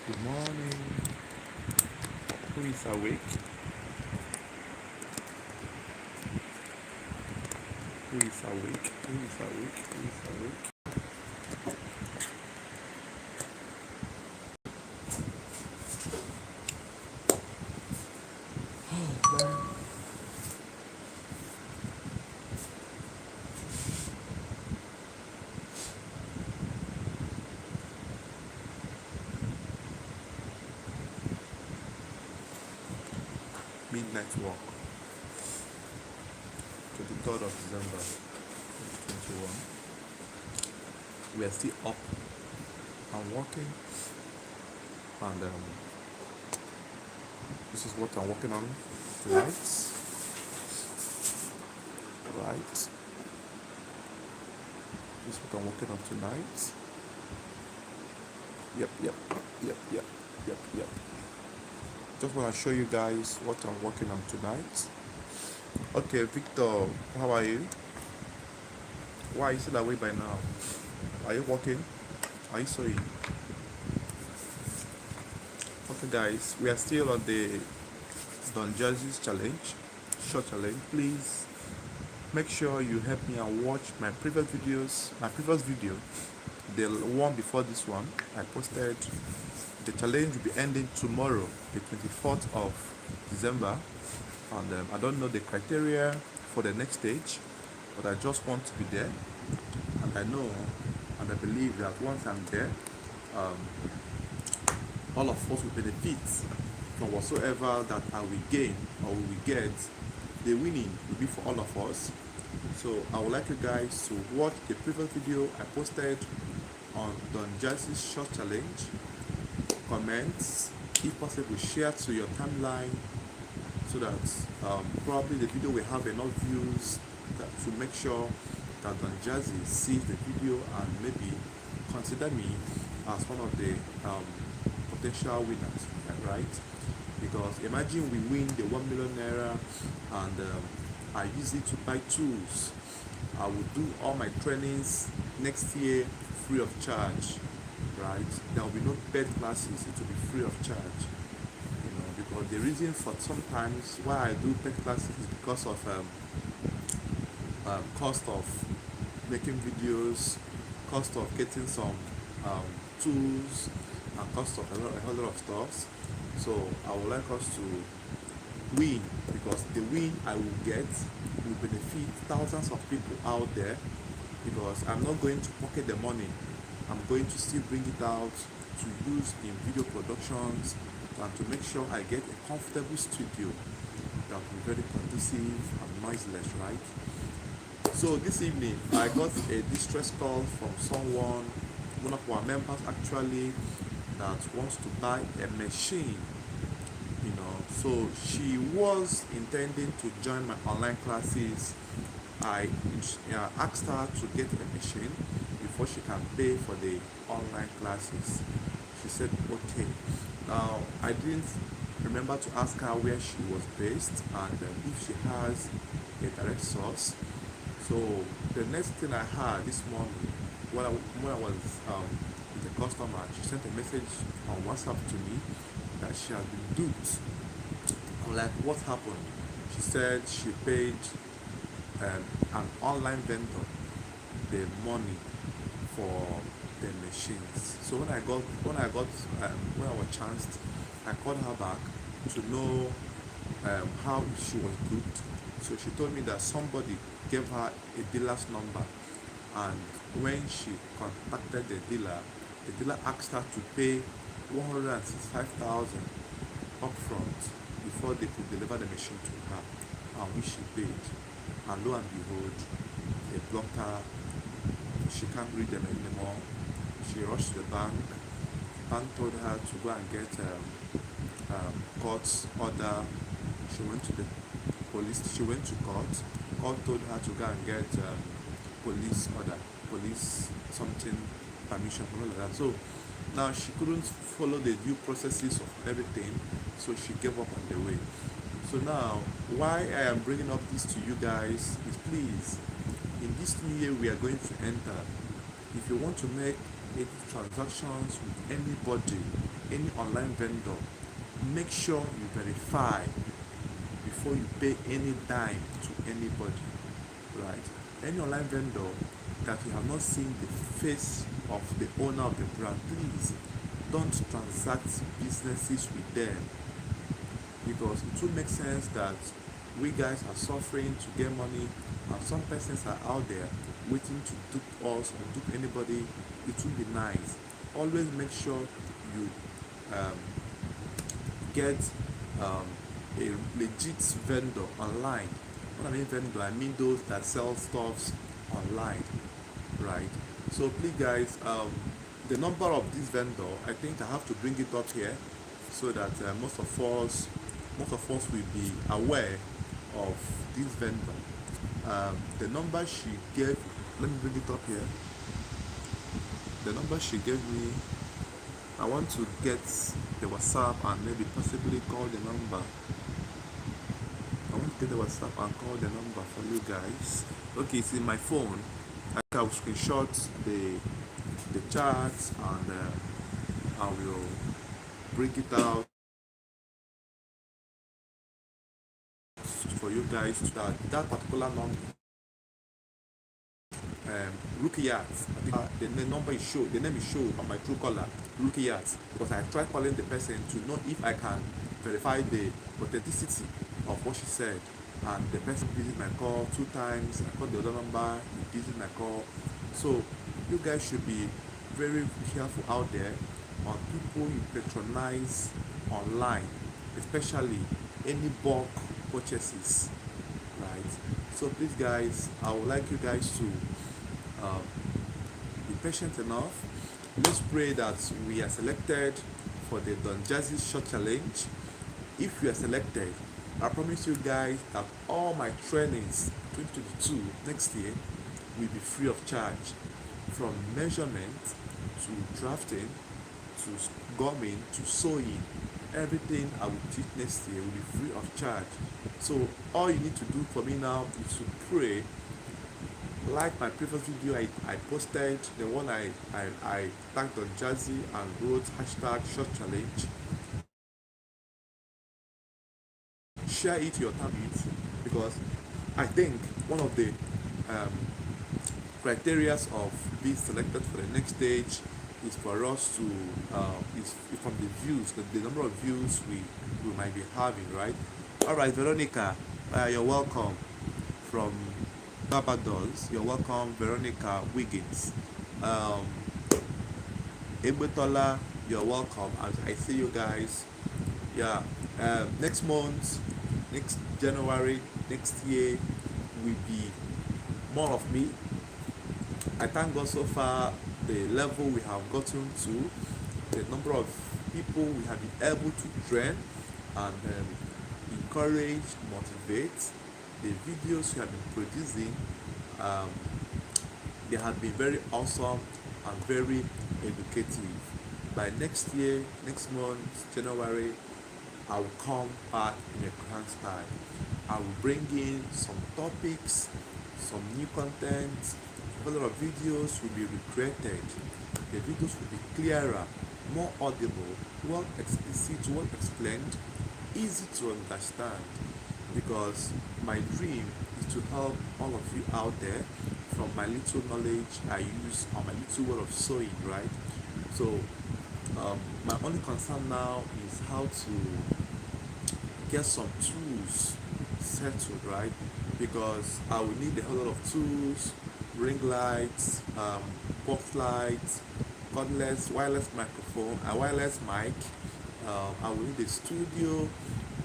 Good morning. Who is awake? Who is awake? Who is awake? Who is awake? Man, midnight walk, 23rd of December 2021. We are still up and walking, and this is what I'm working on tonight. Right, this is what I'm working on tonight. Yep. Just want to show you guys what I'm working on tonight. Okay, Victor, how are you? Why are you still awake by now? Are you working? Are you sewing? Okay, guys, we are still on the Don Jersey's challenge, short challenge. Please make sure you help me and watch my previous videos. My previous video, the one before this one, I posted. The challenge will be ending tomorrow, the 24th of December, and I don't know the criteria for the next stage, but I just want to be there, and I know and I believe that once I'm there, all of us will benefit from whatsoever that I will gain or we will get. The winning will be for all of us. So I would like you guys to watch the previous video I posted on Don Jersey's short challenge. Comments, if possible, share to your timeline so that probably the video will have enough views to make sure that Don Jersey sees the video and maybe consider me as one of the potential winners, right? Because imagine we win the 1 million naira and I use it to buy tools. I will do all my trainings next year free of charge, right? There will be no paid classes, it will be free of charge. Because the reason for sometimes why I do paid classes is because of cost of making videos, cost of getting some tools, and cost of a lot of stuff. So I would like us to win, because the win I will get will benefit thousands of people out there, because I'm not going to pocket the money. I'm going to still bring it out to use in video productions and to make sure I get a comfortable studio that will be very conducive and noiseless, right? So this evening I got a distress call from someone, one of our members actually, that wants to buy a machine. So she was intending to join my online classes. I asked her to get a machine before she can pay for the online classes. She said okay. Now I didn't remember to ask her where she was based and if she has a direct source. So the next thing I heard this morning, when I was with the customer, she sent a message on WhatsApp to me that she has been duped. I'm like, what happened? She said she paid an online vendor the money for the machines. So when I was chanced, I called her back to know how she was duped. So she told me that somebody gave her a dealer's number, and when she contacted the dealer asked her to pay 165,000 upfront before they could deliver the machine to her, and which she paid. And lo and behold, they blocked her. She can't read them anymore. She rushed to the bank. The bank told her to go and get court's order. She went to the police. She went to court. Court told her to go and get police order, police something permission, something like that. So now she couldn't follow the due processes of everything, so she gave up on the way. So now, why I am bringing up this to you guys is, please, in this new year we are going to enter, if you want to make any transactions with anybody, any online vendor, make sure you verify before you pay any dime to anybody, right? Any online vendor that you have not seen the face of the owner of the brand, please don't transact businesses with them, because it will make sense that we guys are suffering to get money and some persons are out there waiting to dupe us or dupe anybody. It will be nice. Always make sure you um, get um, a legit vendor online. When I mean vendor, I mean those that sell stuffs online, right? So please guys, the number of this vendor, I think I have to bring it up here so that most of us will be aware of this vendor. The number she gave, let me bring it up here. The number she gave me, I want to get the WhatsApp and maybe possibly call the number. I want to get the WhatsApp and call the number for you guys. Okay, it's in my phone. I will screenshot the charts and I will bring it out for you guys. That particular number, Rukiyat. I think the number is showed, the name is showed on my Truecaller, Rukiyat, because I tried calling the person to know if I can verify the authenticity of what she said, and the person visited my call 2 times. I called the other number, he visited my call. So you guys should be very careful out there on people you patronize online, especially any bulk purchases, right? So please guys, I would like you guys to be patient enough. Let's pray that we are selected for the Don Jazzy Short Challenge. If you are selected, I promise you guys that all my trainings 2022 next year will be free of charge, from measurement to drafting to gumming to sewing. Everything I will teach next year will be free of charge. So all you need to do for me now is to pray, like my previous video I posted, the one I tagged on Jazzy and wrote hashtag short challenge. Share it to your target, because I think one of the criteria of being selected for the next stage is for us to is from the views, the number of views we might be having, right? All right, Veronica, you're welcome from Barbados. You're welcome, Veronica Wiggins. Ebetola, you're welcome. I see you guys. Yeah, next month, next January, next year will be more of me. I thank God so far the level we have gotten to, the number of people we have been able to train and encourage, motivate. The videos we have been producing, they have been very awesome and very educative. By next year, next month, January, I will come back in a grand style. I will bring in some topics, some new content. A lot of videos will be recreated. The videos will be clearer, more audible, well explicit, well explained, easy to understand. Because my dream is to help all of you out there from my little knowledge I use on my little world of sewing, right? So my only concern now is how to get some tools settled, right? Because I will need a whole lot of tools, ring lights, box lights, cordless, wireless microphone, a wireless mic. I will need a studio.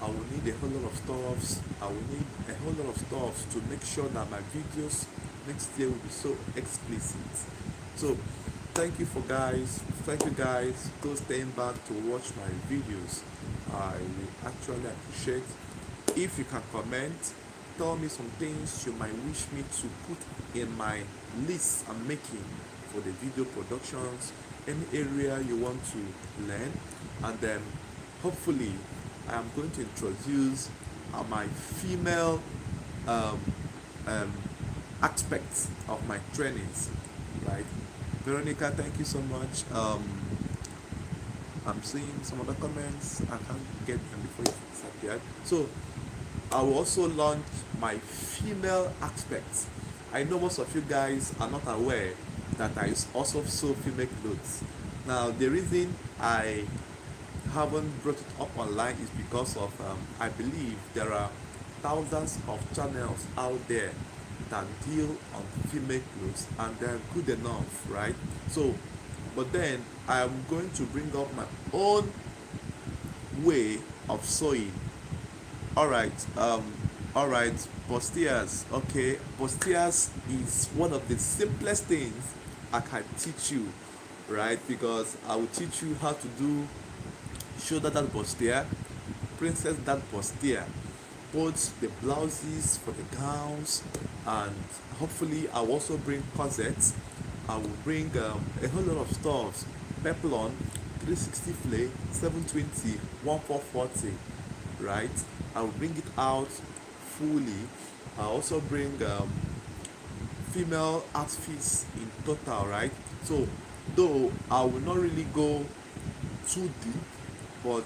I will need a whole lot of stuffs. I will need a whole lot of stuff to make sure that my videos next year will be so explicit. So thank you guys for staying back to watch my videos. I will actually appreciate if you can comment, tell me some things you might wish me to put in my list I'm making for the video productions, any area you want to learn, and then hopefully I am going to introduce my female aspects of my trainings, right? Veronica, thank you so much. I'm seeing some other comments. I can't get them before it disappeared. So I will also launch my female aspects. I know most of you guys are not aware that I also sew female clothes. Now the reason I haven't brought it up online is because of I believe there are thousands of channels out there that deal on female clothes and they're good enough, right? So, but then I'm going to bring up my own way of sewing. All right, all right, bustiers. Okay, bustiers is one of the simplest things I can teach you, right? Because I will teach you how to do shoulder that bustier, princess that bustier, both the blouses for the gowns, and hopefully I'll also bring corsets. I will bring a whole lot of stuffs, peplon, 360 flay, 720, 1440, right? I will bring it out fully. I also bring female outfits in total, right? So though I will not really go too deep, but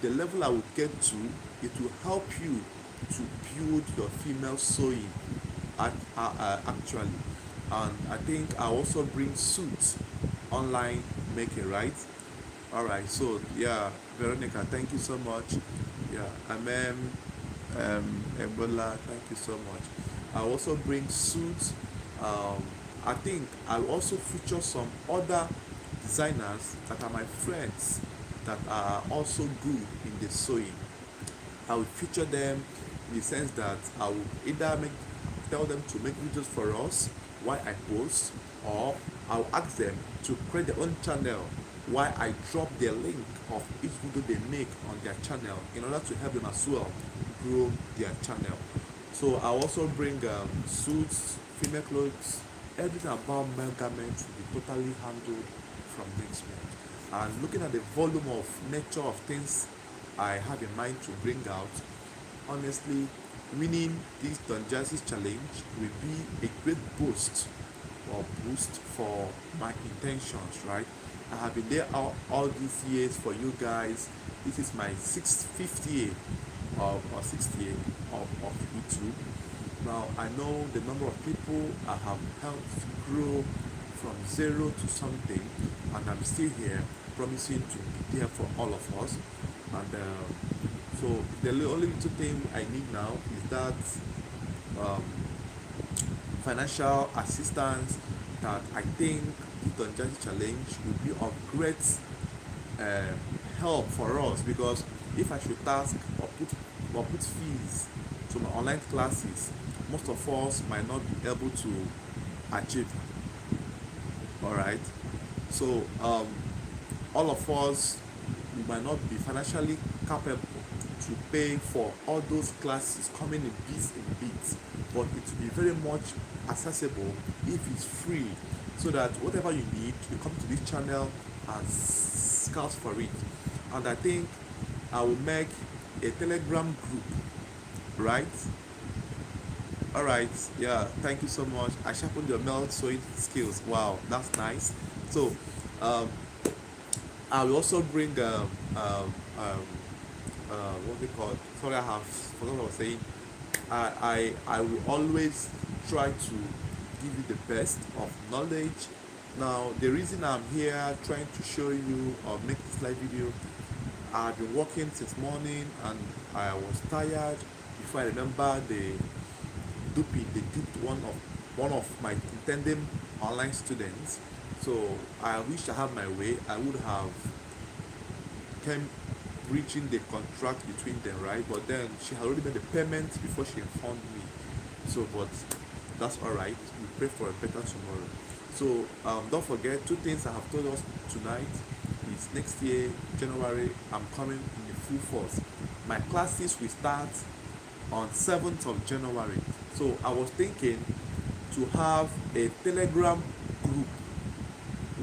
the level I will get to, it will help you to build your female sewing actually. And I think I also bring suits online making, right? All right, so yeah, Veronica, thank you so much. Yeah, Ebola, thank you so much. I also bring suits. Um, I think I'll also feature some other designers that are my friends that are also good in the sewing. I will feature them in the sense that I will either tell them to make videos for us while I post, or I'll ask them to create their own channel while I drop the link of each video they make on their channel in order to help them as well grow their channel. So I also bring suits, female clothes, everything about male garments will be totally handled from next month. And looking at the volume of nature of things I have in mind to bring out, honestly, winning this Don Jazzy's challenge will be a great boost for my intentions, right? I have been there all these years for you guys. This is my fifth year or sixth year of YouTube. Now I know the number of people I have helped grow from zero to something, and I'm still here promising to be there for all of us. And so the only little thing I need now is that um, financial assistance, that I think the Don Jazzy challenge will be of great uh, help for us, because if I should task or put fees to my online classes, most of us might not be able to achieve. All right, so all of us, we might not be financially capable to pay for all those classes coming in bits, but it will be very much accessible if it's free, so that whatever you need, you come to this channel and scout for it. And I think I will make a Telegram group, right? All right, yeah, thank you so much. I sharpened your melt sewing skills. Wow, that's nice. So um, I will also bring what they call, sorry, I have forgot what I was saying. I will always try to give you the best of knowledge. Now the reason I'm here trying to show you or make this live video, I've been working since morning and I was tired before I remember they duped one of my intended online students. So I wish I had my way, I would have came reaching the contract between them, right? But then she had already made the payment before she informed me. So, but that's all right. We pray for a better tomorrow. So don't forget, two things I have told us tonight is next year, January, I'm coming in the full force. My classes will start on 7th of January. So I was thinking to have a Telegram group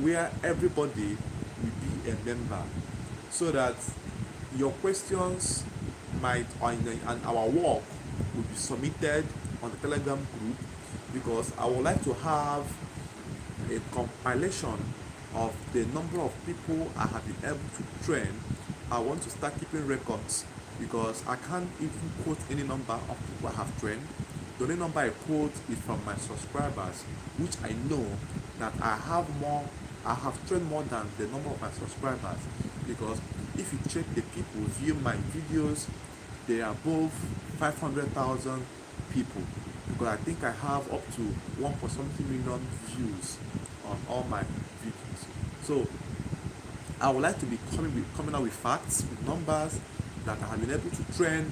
where everybody will be a member, so that your questions might and our work will be submitted on the Telegram group, because I would like to have a compilation of the number of people I have been able to train, I want to start keeping records, because I can't even quote any number of people I have trained. The only number I quote is from my subscribers, which I know that I have trained more than the number of my subscribers. Because if you check the people view my videos, they are above 500,000 people, because I think I have up to 1 point something million views on all my videos. So I would like to be coming out with facts, with numbers that I have been able to train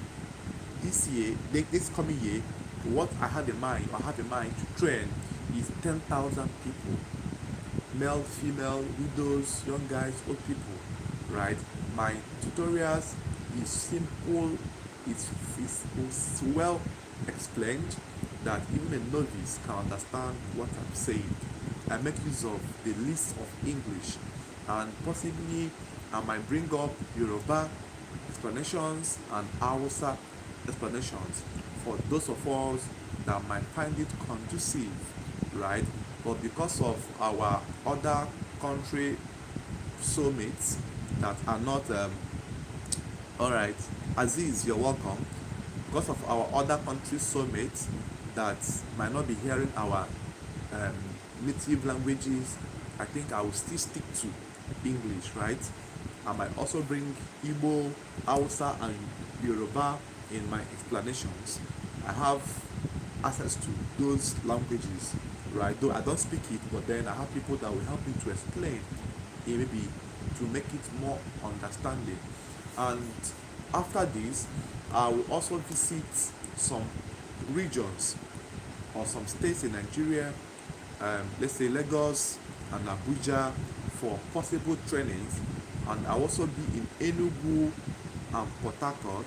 this year, this coming year. What I have in mind to train is 10,000 people, male, female, widows, young guys, old people, right? My tutorials is simple, it's well explained that even a novice can understand what I'm saying. I make use of the list of English, and possibly I might bring up Yoruba explanations and Hausa explanations for those of us that might find it conducive, right? But because of our other country soulmates that are not all right, Aziz, you're welcome. Because of our other country soulmates that might not be hearing our um, native languages, I think I will still stick to English, right? I might also bring Igbo, Hausa, and Yoruba in my explanations. I have access to those languages, right? Though I don't speak it, but then I have people that will help me to explain it, maybe to make it more understanding. And after this, I will also visit some regions or some states in Nigeria, let's say Lagos and Abuja, for possible trainings, and I'll also be in Enugu and Port Harcourt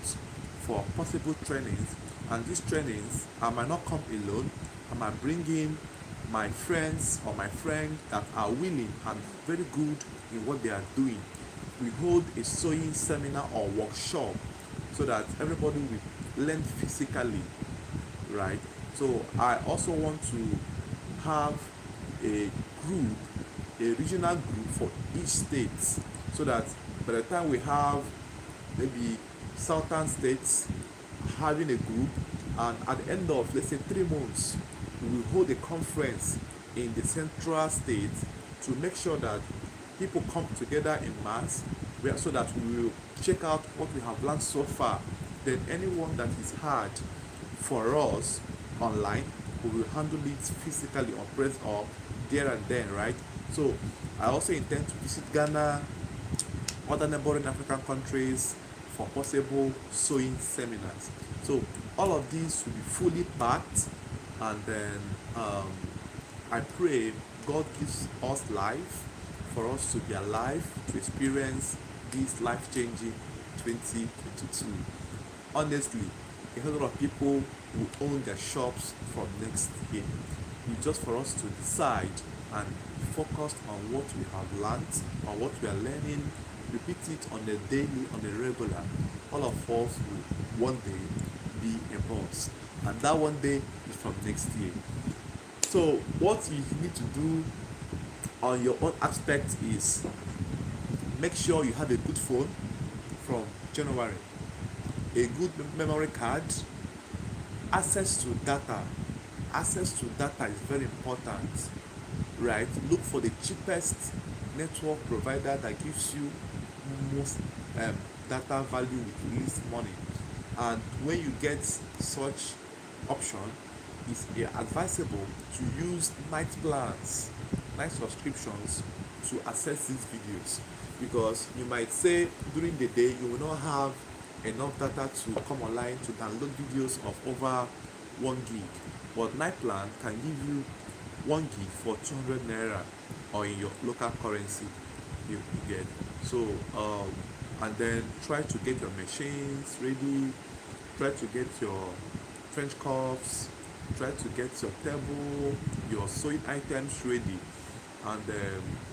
for possible trainings. And these trainings, I might not come alone. I might bring in my friends or my friends that are willing and very good in what they are doing. We hold a sewing seminar or workshop so that everybody will learn physically, right? So I also want to have a group, a regional group for each state, so that by the time we have maybe southern states having a group, and at the end of, let's say, 3 months, we will hold a conference in the central state to make sure that people come together in mass, so that we will check out what we have learned so far. Then anyone that is hard for us online, we will handle it physically or press or there and then, right? So I also intend to visit Ghana, other neighboring African countries for possible sewing seminars. So all of these will be fully packed, and then I pray God gives us life for us to be alive to experience this life-changing 2022. Honestly, a whole lot of people will own their shops from next year. It's just for us to decide and focus on what we have learned, on what we are learning, repeat it on a daily, on a regular. All of us will one day be a boss, and that one day is from next year. So what you need to do on your own aspect is make sure you have a good phone from January, a good memory card, access to data. Access to data is very important, right? Look for the cheapest network provider that gives you most data value with least money. And when you get such option, it's advisable to use night plans, night subscriptions to access these videos, because you might say during the day you will not have enough data to come online to download videos of over 1 gig, but night plan can give you 1 gig for 200 naira or in your local currency you get. So and then try to get your machines ready, try to get your French cuffs, try to get your table, your sewing items ready. And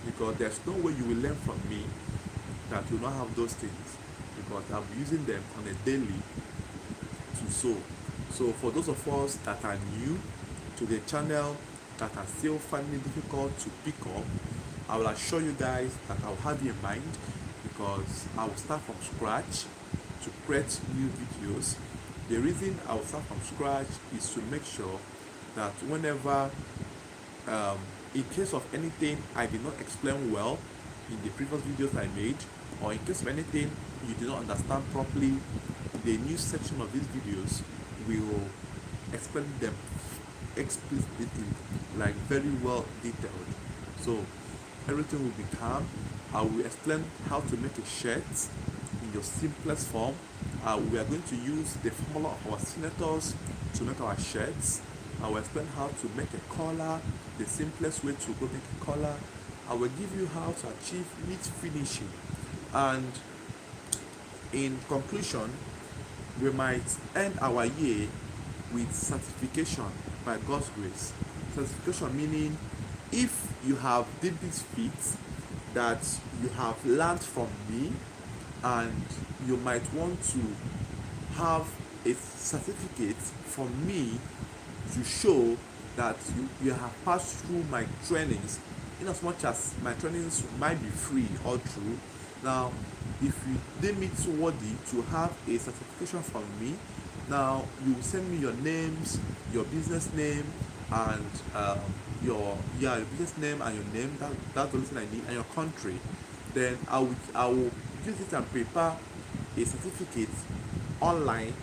because there's no way you will learn from me that you don't have those things, because I'll be using them on a daily to sew. So for those of us that are new to the channel, that are still finding it difficult to pick up, I will assure you guys that I'll have you in mind, because I will start from scratch to create new videos. The reason I will start from scratch is to make sure that whenever, in case of anything I did not explain well in the previous videos I made, or in case of anything you did not understand properly, the new section of these videos will explain them explicitly, like very well detailed. So everything will be calm. I will explain how to make a shirt in your simplest form. We are going to use the formula of our senators to make our shirts. I will explain how to make a collar, the simplest way to go make a collar. I will give you how to achieve neat finishing. And in conclusion, we might end our year with certification by God's grace. Certification meaning, if you have did these feats that you have learned from me, and you might want to have a certificate from me to show that you have passed through my trainings, in as much as my trainings might be free or true. Now, if you deem it worthy to have a certification from me, now you will send me your names, your business name, and your business name and your name. That's the only thing I need, and your country. Then I will use it and prepare a certificate online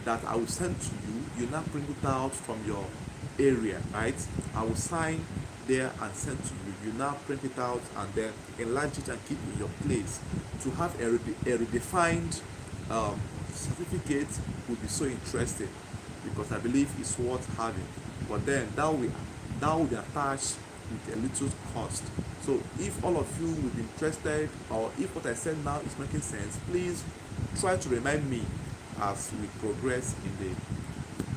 that I will send to you. You now print it out from your area, right? I will sign there and send to you. You now print it out and then enlarge it and keep in your place. To have a redefined certificate would be so interesting, because I believe it's worth having. But then that will be attached with a little cost. So if all of you will be interested, or if what I said now is making sense, please try to remind me as we progress in the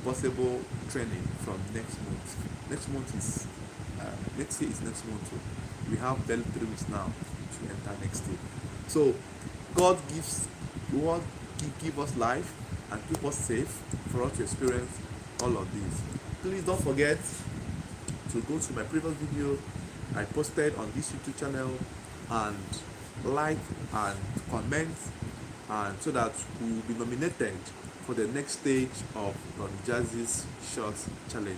possible training from next month. Next month is next year is next month. So we have barely 3 weeks now to enter next year. So God give us life and keep us safe for us to experience all of these. Please don't forget to go to my previous video I posted on this YouTube channel and like and comment, and so that we will be nominated for the next stage of Don Jazzy's Shorts Challenge.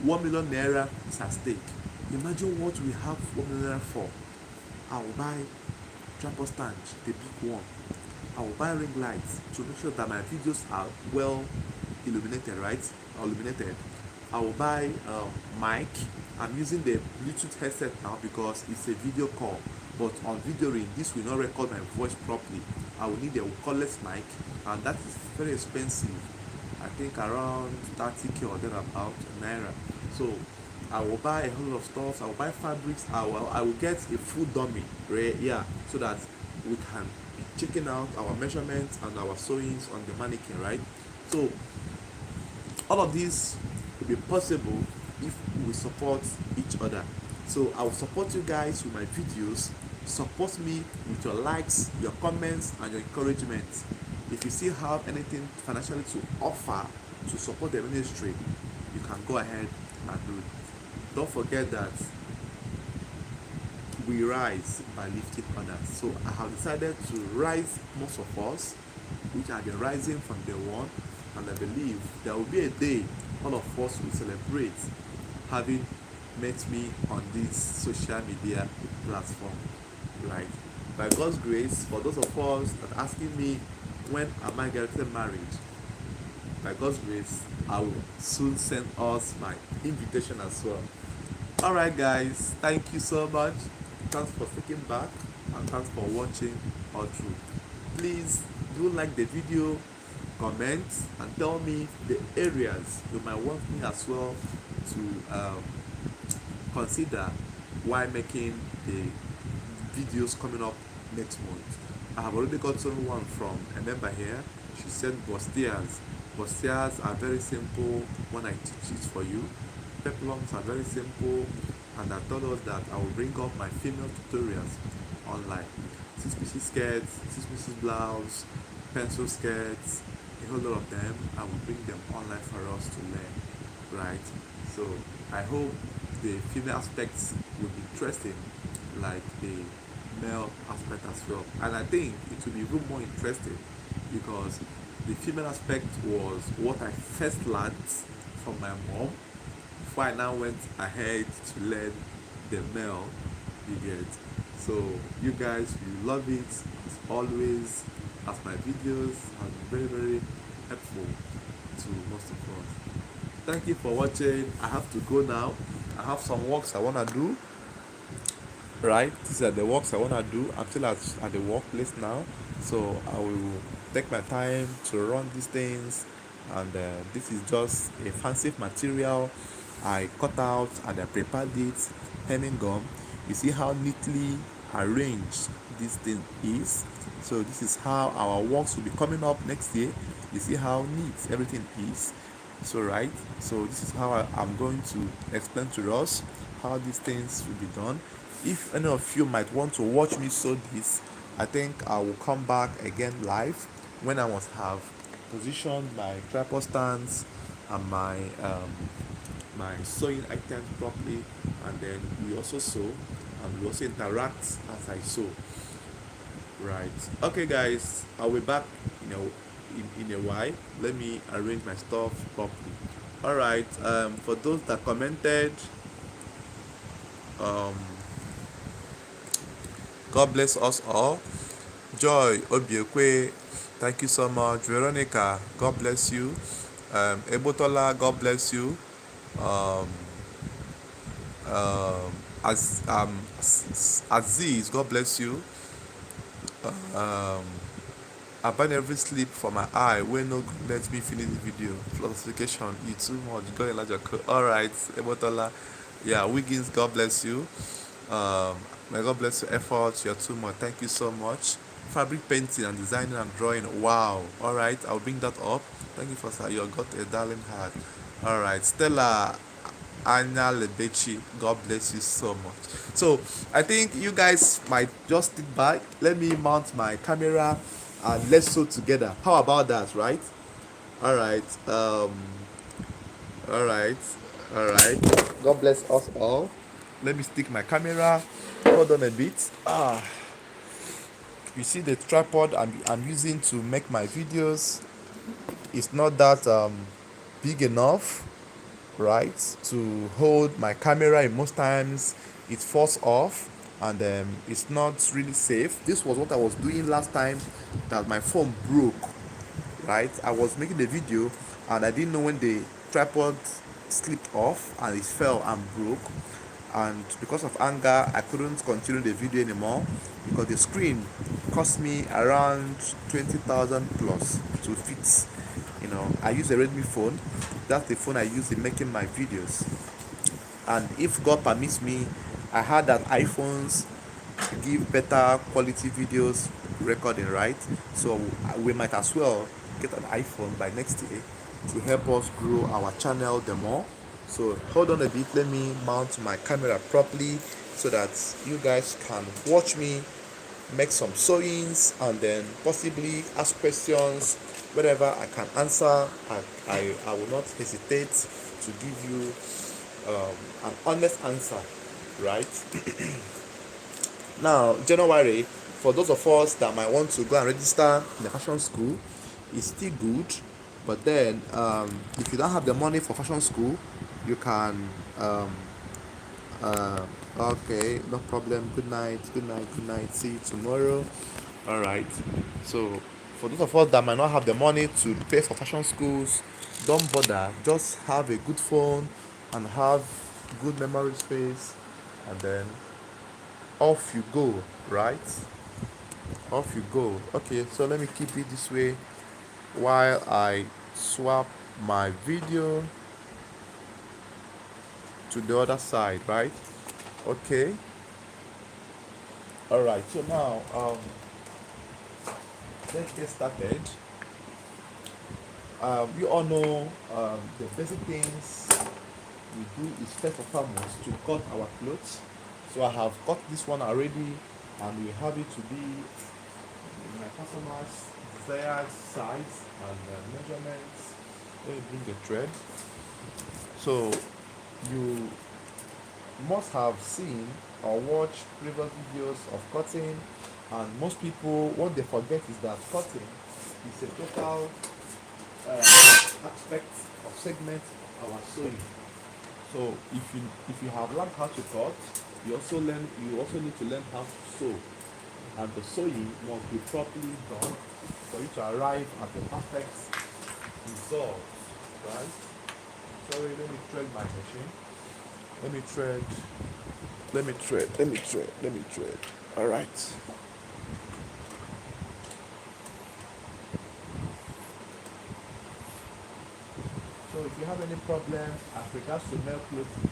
1 million naira is at stake. Imagine what we have 1 million naira for. I will buy tripod stand, the big one. I will buy ring lights to make sure that my videos are well illuminated, right? Illuminated. I will buy mic. I'm using the Bluetooth headset now because it's a video call. But on videoing, this will not record my voice properly. I will need a cordless mic, and that is very expensive. I think around 30k or thereabout naira. So I will buy a whole lot of stuff. I will buy fabrics. I will get a full dummy, right? Yeah, so that we can be checking out our measurements and our sewings on the mannequin, right? So all of this will be possible if we support each other. So I will support you guys with my videos. Support me with your likes, your comments, and your encouragement. If you still have anything financially to offer to support the ministry, you can go ahead and do it. Don't forget that we rise by lifting others. So I have decided to rise most of us, which have been rising from day one, and I believe there will be a day all of us will celebrate having met me on this social media platform, right? By God's grace, for those of us that are asking me when am I getting married, by God's grace, I will soon send us my invitation as well. Alright guys, thank you so much. Thanks for sticking back, and thanks for watching all through. Please do like the video, comment, and tell me the areas you might want me as well to consider while making the videos coming up next month. I have already gotten one from a member here. She said bustiers. Bustiers are very simple when I teach it for you. Peplums are very simple, and I told us that I will bring up my female tutorials online. 6-piece skirts, 6-piece blouse, pencil skirts, a whole lot of them. I will bring them online for us to learn, right? So I hope the female aspects will be interesting like the male aspect as well. And I think it will be even more interesting because the female aspect was what I first learned from my mom before I now went ahead to learn the male, you get. So you guys will love it as always, as my videos have been very, very helpful to most of us. Thank you for watching. I have to go now. I have some works I want to do. Right, these are the works I want to do. I'm still at the workplace now, so I will take my time to run these things. And this is just a fancy material I cut out and I prepared it, hemming gum. You see how neatly arranged this thing is. So this is how our works will be coming up next year. You see how neat everything is. So right, so this is how I'm going to explain to us how these things will be done. If any of you might want to watch me sew this, I think I will come back again live when I must have positioned my tripod stands and my sewing items properly, and then we also sew and we also interact as I sew. Right. Okay, guys, I'll be back in a while. Let me arrange my stuff properly. All right. For those that commented, um, God bless us all. Joy Obiekwe, thank you so much. Veronica, God bless you. Ebotola, God bless you. Um, um, Aziz, God bless you. Um, I burn every sleep for my eye when no let me finish the video. Classification, you too much. God Elijah. Alright, Ebotola. Yeah, Wiggins, God bless you. May God bless your efforts. You're too much. Thank you so much. Fabric painting and designing and drawing. Wow. Alright, I'll bring that up. Thank you for that. You got a darling heart. Alright, Stella Anya Lebechi, God bless you so much. So I think you guys might just sit back. Let me mount my camera and let's sew together. How about that, right? All right. All right. All right. God bless us all. Let me stick my camera. Hold on a bit. You see the tripod I'm using to make my videos. It's not that big enough, right, to hold my camera. In most times it falls off, and it's not really safe. This was what I was doing last time that my phone broke. Right, I was making the video and I didn't know when the tripod slipped off and it fell and broke, and because of anger I couldn't continue the video anymore because the screen cost me around 20,000 plus to fix. I use a Redmi phone. That's the phone I use in making my videos, and if God permits me, I heard that iPhones give better quality videos recording, right? So we might as well get an iPhone by next year to help us grow our channel the more. So hold on a bit, let me mount my camera properly so that you guys can watch me make some sewings and then possibly ask questions. Whatever I can answer, I will not hesitate to give you an honest answer, right? Now, January, for those of us that might want to go and register in the fashion school, is still good. But then, if you don't have the money for fashion school, you can. Uh, okay, no problem. Good night. Good night. Good night. See you tomorrow. All right. So, for those of us that might not have the money to pay for fashion schools, don't bother. Just have a good phone and have good memory space, and then off you go, right? Off you go. Okay, so let me keep it this way while I swap my video to the other side, right? Okay. All right, so now let's get started. You all know the basic things we do is first and foremost to cut our clothes. So I have cut this one already, and we have it to be my customers' desired size and measurements. Let me bring the thread. So you must have seen or watch previous videos of cutting, and most people, what they forget is that cutting is a total aspect of segment of our sewing. So if you have learned how to cut, you also need to learn how to sew, and the sewing must be properly done for you to arrive at the perfect result, right? Sorry, let me thread my machine. Let me thread. Let me thread. All right. So if you have any problem as regards to nail clothing,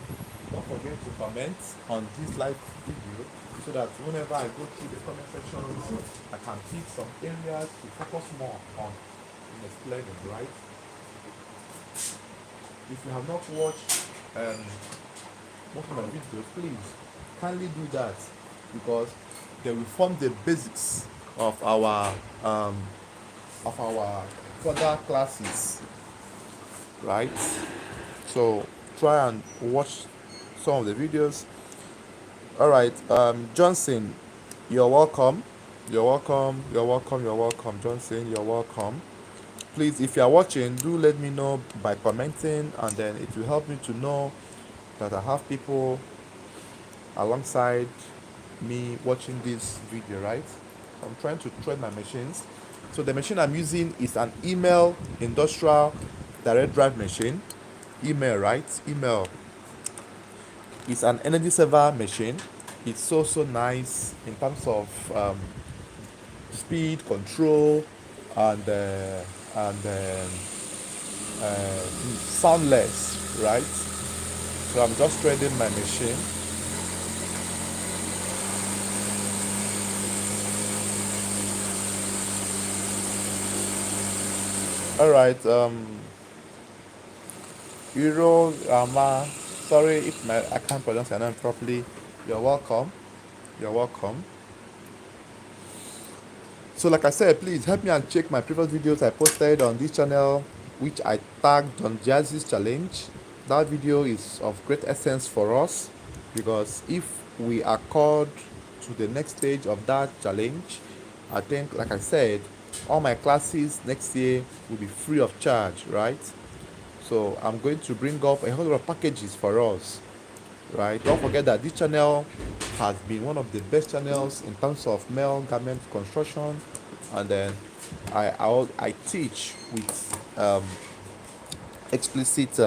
don't forget to comment on this live video so that whenever I go through the comment section, I can pick some areas to focus more on in explaining, right? If you have not watched most of my videos, please kindly do that, because they will form the basics um, of our further classes, right? So try and watch some of the videos. All right, Johnson, you're welcome. You're welcome. You're welcome. You're welcome, Johnson. You're welcome. Please, if you are watching, do let me know by commenting, and then it will help me to know that I have people alongside me watching this video, right? I'm trying to thread my machines. So the machine I'm using is an email industrial direct drive machine. Email, right? Email is an energy saver machine. It's so nice in terms of speed, control, and soundless, right? So I'm just threading my machine. All right, Euro Rama. Sorry if I can't pronounce your name properly. You're welcome. You're welcome. So like I said, please help me and check my previous videos I posted on this channel, which I tagged on Jazzy's challenge. That video is of great essence for us, because if we are called to the next stage of that challenge, I think, like I said, all my classes next year will be free of charge, right? So I'm going to bring up a whole lot of packages for us, right? Don't forget that this channel has been one of the best channels in terms of male garment construction, and then I teach with explicit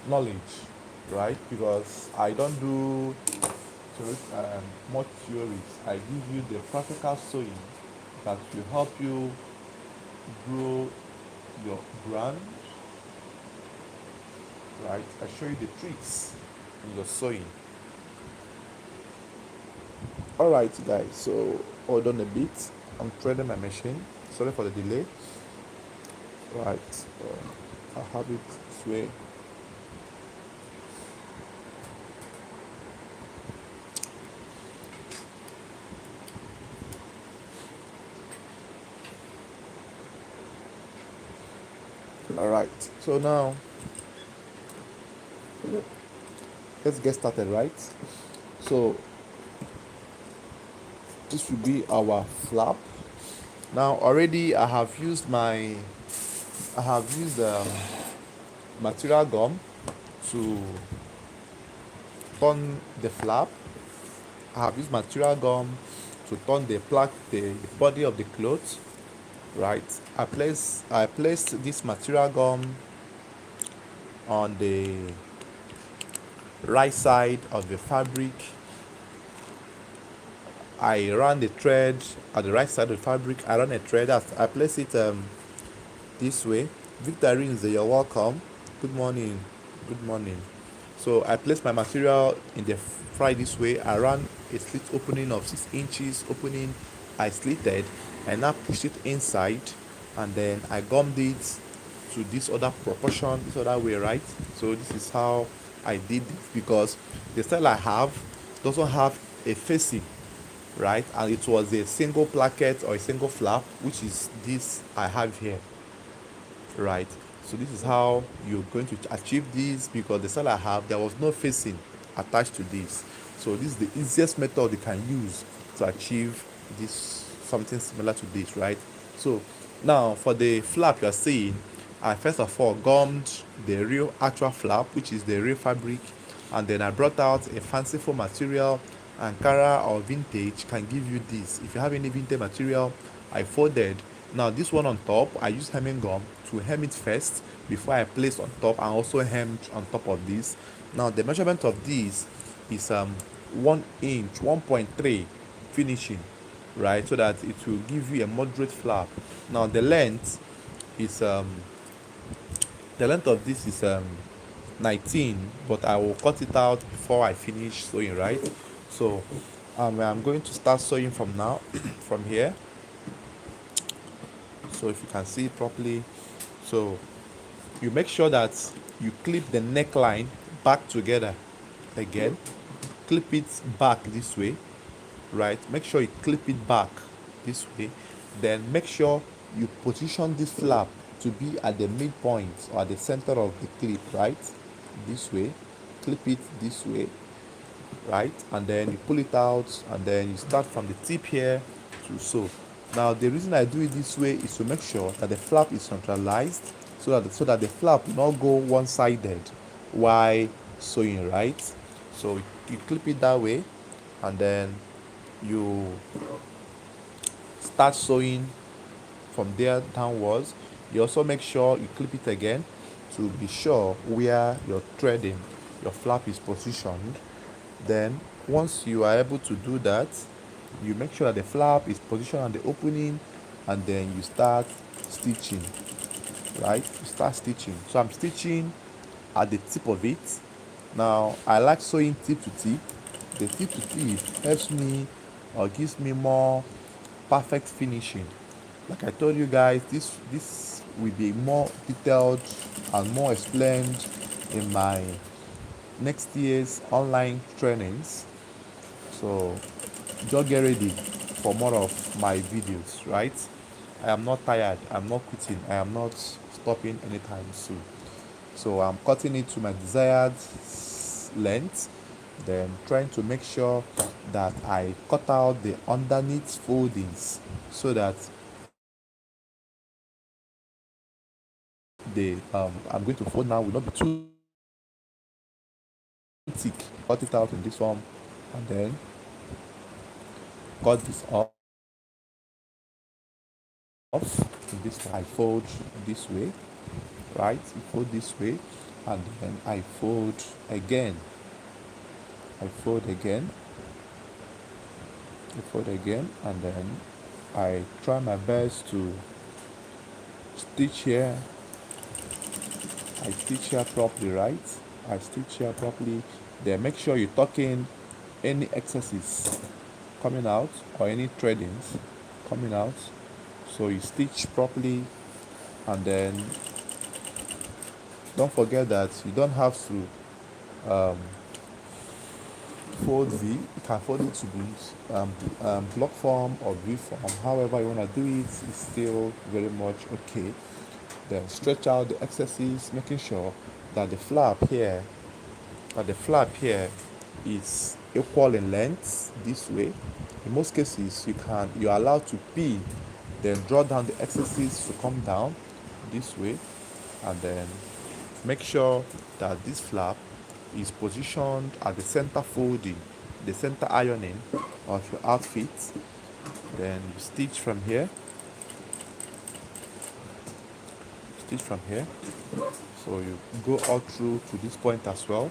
knowledge, right? Because I don't do much theories. I give you the practical sewing that will help you grow your brand, right? I show you the tricks in your sewing. All right, guys. So hold on a bit. I'm threading my machine. Sorry for the delay. Right. I have it this way. All right. So now let's get started, right? So this will be our flap. Now already I have used material gum to turn the flap. I have used material gum to turn the body of the clothes, right? I placed this material gum on the right side of the fabric. I run the thread at the right side of the fabric. I run a thread. I place it this way. Victorine, you're welcome. Good morning. Good morning. So I place my material in the fry this way. I ran a slit opening of 6 inches opening. I slitted and now pushed it inside, and then I gummed it to this other proportion, this other way, right? So this is how I did it, because the style I have doesn't have a facing, right? And it was a single placket or a single flap, which is this I have here, right? So this is how you're going to achieve this, because the cell I have, there was no facing attached to this. So this is the easiest method you can use to achieve this, something similar to this, right? So now for the flap you're seeing, I first of all gummed the real actual flap, which is the real fabric, and then I brought out a fanciful material. Ankara or vintage can give you this. If you have any vintage material, I folded. Now this one on top, I used hemming gum to hem it first before I place on top, and also hemmed on top of this. Now the measurement of this is 1 inch, 1.3 finishing, right? So that it will give you a moderate flap. Now is the length of this is 19, but I will cut it out before I finish sewing, right? So I'm going to start sewing from now, from here. So if you can see it properly, so you make sure that you clip the neckline back together again. Clip it back this way, right? Make sure you clip it back this way. Then make sure you position this flap to be at the midpoint or at the center of the clip, right? This way. Clip it this way, right? And then you pull it out, and then you start from the tip here to sew. Now the reason I do it this way is to make sure that the flap is centralized, so that the flap will not go one-sided while sewing, right? So you clip it that way, and then you start sewing from there downwards. You also make sure you clip it again to be sure where your threading, your flap is positioned. Then once you are able to do that, you make sure that the flap is positioned at the opening, and then you start stitching, right? You start stitching. So I'm stitching at the tip of it. Now I like sewing tip to tip. The tip to tip helps me, or gives me more perfect finishing. Like I told you guys, this will be more detailed and more explained in my next year's online trainings. So just get ready for more of my videos, right? I am not tired, I'm not quitting, I am not stopping anytime soon. So I'm cutting it to my desired length, then trying to make sure that I cut out the underneath foldings, so that the I'm going to fold now will not be too thick. Cut it out in this one, and then cut this off. In this one, I fold this way, right? You fold this way, and then I fold again. I fold again. I fold again, and then I try my best to stitch here. I stitch here properly, right? I stitch here properly. Then make sure you tuck in any excesses coming out, or any threadings coming out. So you stitch properly, and then don't forget that you don't have to fold V. You can fold it to be block form or V form. However you want to do it, it's still very much okay. Then stretch out the excesses, making sure that the flap here is equal in length this way. In most cases, you're allowed to pin, then draw down the excesses to come down this way, and then make sure that this flap is positioned at the center folding, the center ironing of your outfit. Then you stitch from here. Stitch from here. So you go all through to this point as well.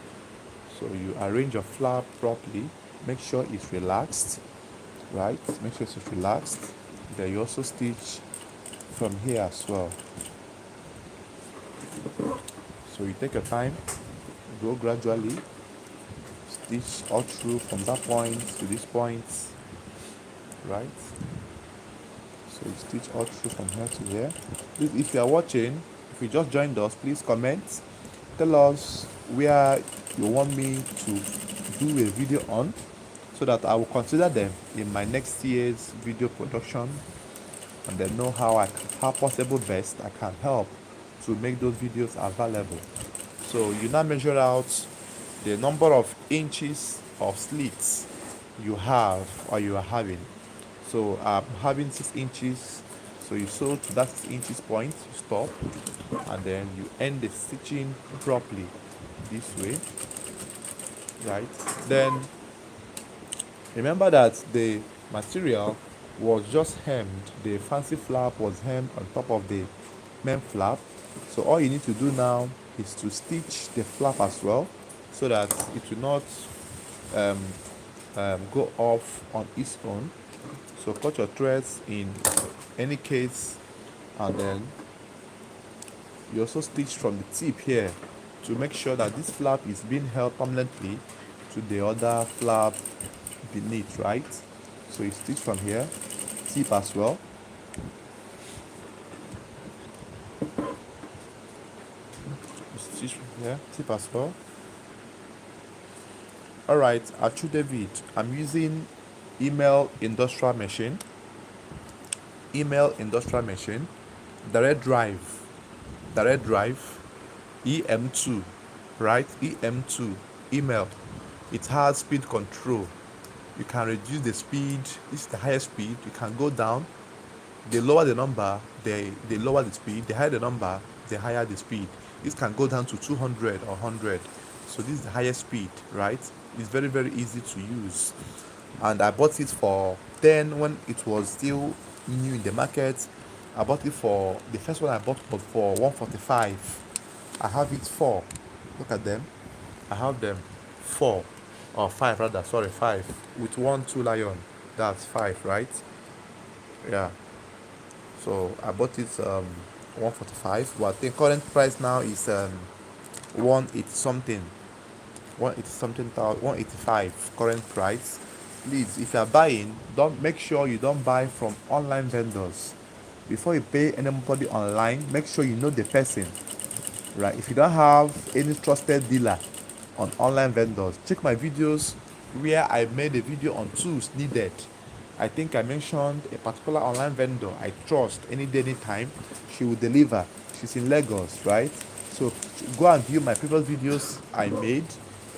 So you arrange your flap properly. Make sure it's relaxed, right? Make sure it's relaxed. Then you also stitch from here as well. So you take your time, go gradually, stitch all through from that point to this point, right? So you stitch all through from here to here. If you are watching, if you just joined us, please comment. Tell us where you want me to do a video on, so that I will consider them in my next year's video production, and then know how possible best I can help to make those videos available. So you now measure out the number of inches of slits you have or you are having. So I'm having 6 inches. So you sew to that 6 inches point, you stop, and then you end the stitching properly this way, right? Then remember that the material was just hemmed. The fancy flap was hemmed on top of the main flap. So all you need to do now is to stitch the flap as well, so that it will not um, go off on its own. So cut your threads in any case, and then you also stitch from the tip here to make sure that this flap is being held permanently to the other flap beneath, right? So you stitch from here, tip as well. You stitch from here, tip as well. All right, Achu David, I'm using email industrial machine, direct drive, EM2, right? EM2, email. It has speed control. You can reduce the speed. This is the highest speed. You can go down. The lower the number, they lower the speed. The higher the number, the higher the speed. This can go down to 200 or 100. So this is the highest speed, right? It's very, very easy to use. And I bought it for 10 when it was still new in the market. I bought it for, the first one I bought was for 145. I have it 4. Look at them. I have them 4 or 5 rather, sorry, 5 with 2 lion. That's 5, right? Yeah. So I bought it 145, but the current price now is 180 something, 180 something, 185 current price. Please, if you are buying, don't, make sure you don't buy from online vendors. Before you pay anybody online, make sure you know the person, right? If you don't have any trusted dealer on online vendors, check my videos where I made a video on tools needed. I think I mentioned a particular online vendor I trust any day, anytime. She will deliver. She's in Lagos, right? So go and view my previous videos I made.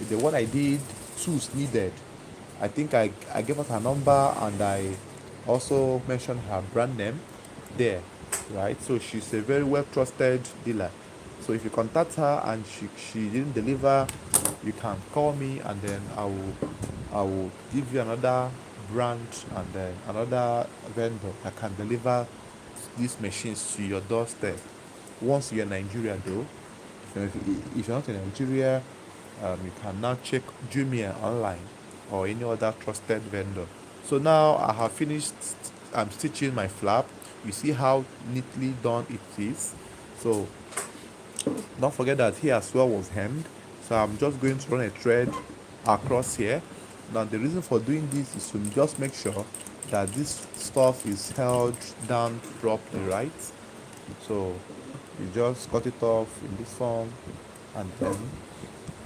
The one I did, tools needed. I think I gave out her number, and I also mentioned her brand name there, right? So she's a very well trusted dealer. So if you contact her and she didn't deliver, you can call me, and then I will give you another brand and then another vendor that can deliver these machines to your doorstep. Once you're in Nigeria though, if you're not in Nigeria, you can now check Jumia online or any other trusted vendor. So now I have finished. I'm stitching my flap. You see how neatly done it is. So don't forget that here as well was hemmed. So I'm just going to run a thread across here. Now the reason for doing this is to just make sure that this stuff is held down properly, right? So you just cut it off in this form, and then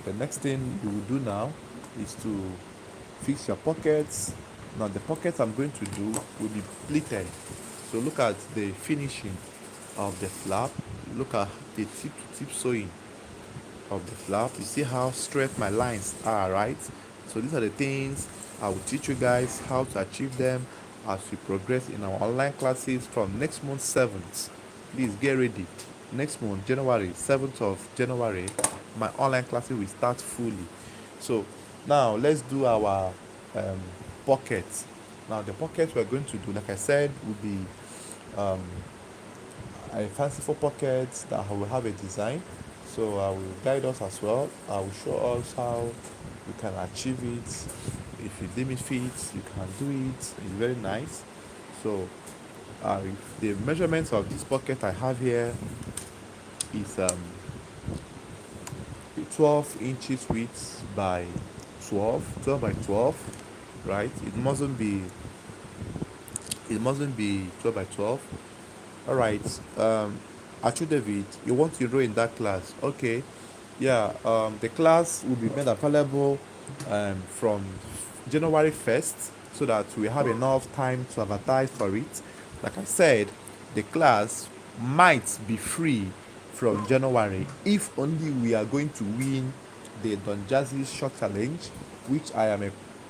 the next thing you will do now is to fix your pockets. Now the pockets I'm going to do will be pleated. So look at the finishing of the flap. Look at the tip to tip sewing of the flap. You see how straight my lines are, right? So these are the things I will teach you guys how to achieve them as we progress in our online classes from next month 7th. Please get ready. Next month, January 7th of January, my online classes will start fully. So now let's do our pockets. Now the pockets we're going to do, like I said, will be a fanciful pocket that will have a design. So I will guide us as well. I will show us how you can achieve it. If you deem it fits, you can do it. It's very nice. So the measurements of this pocket I have here is 12 inches width by 12 by 12, right? It mustn't be 12 by 12. All right. Achu David, you want to enroll in that class? Okay. Yeah. The class will be made available from January 1st, so that we have enough time to advertise for it. Like I said, the class might be free from January, if only we are going to win the Don Jazzy Short Challenge, which I am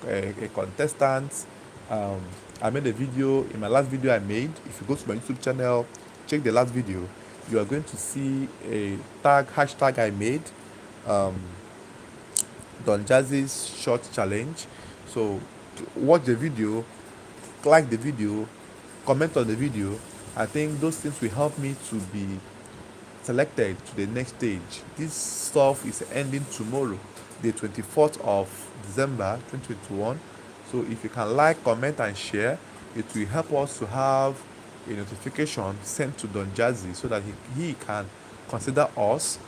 a contestant. Um, I made a video in my last video I made. If you go to my YouTube channel, check the last video, you are going to see a hashtag I made, um, Don Jazzy's Short Challenge. So watch the video, like the video, comment on the video. I think those things will help me to be selected to the next stage. This stuff is ending tomorrow, the 24th of December 2021. So if you can like, comment, and share, it will help us to have a notification sent to Don Jazzy so that he can consider us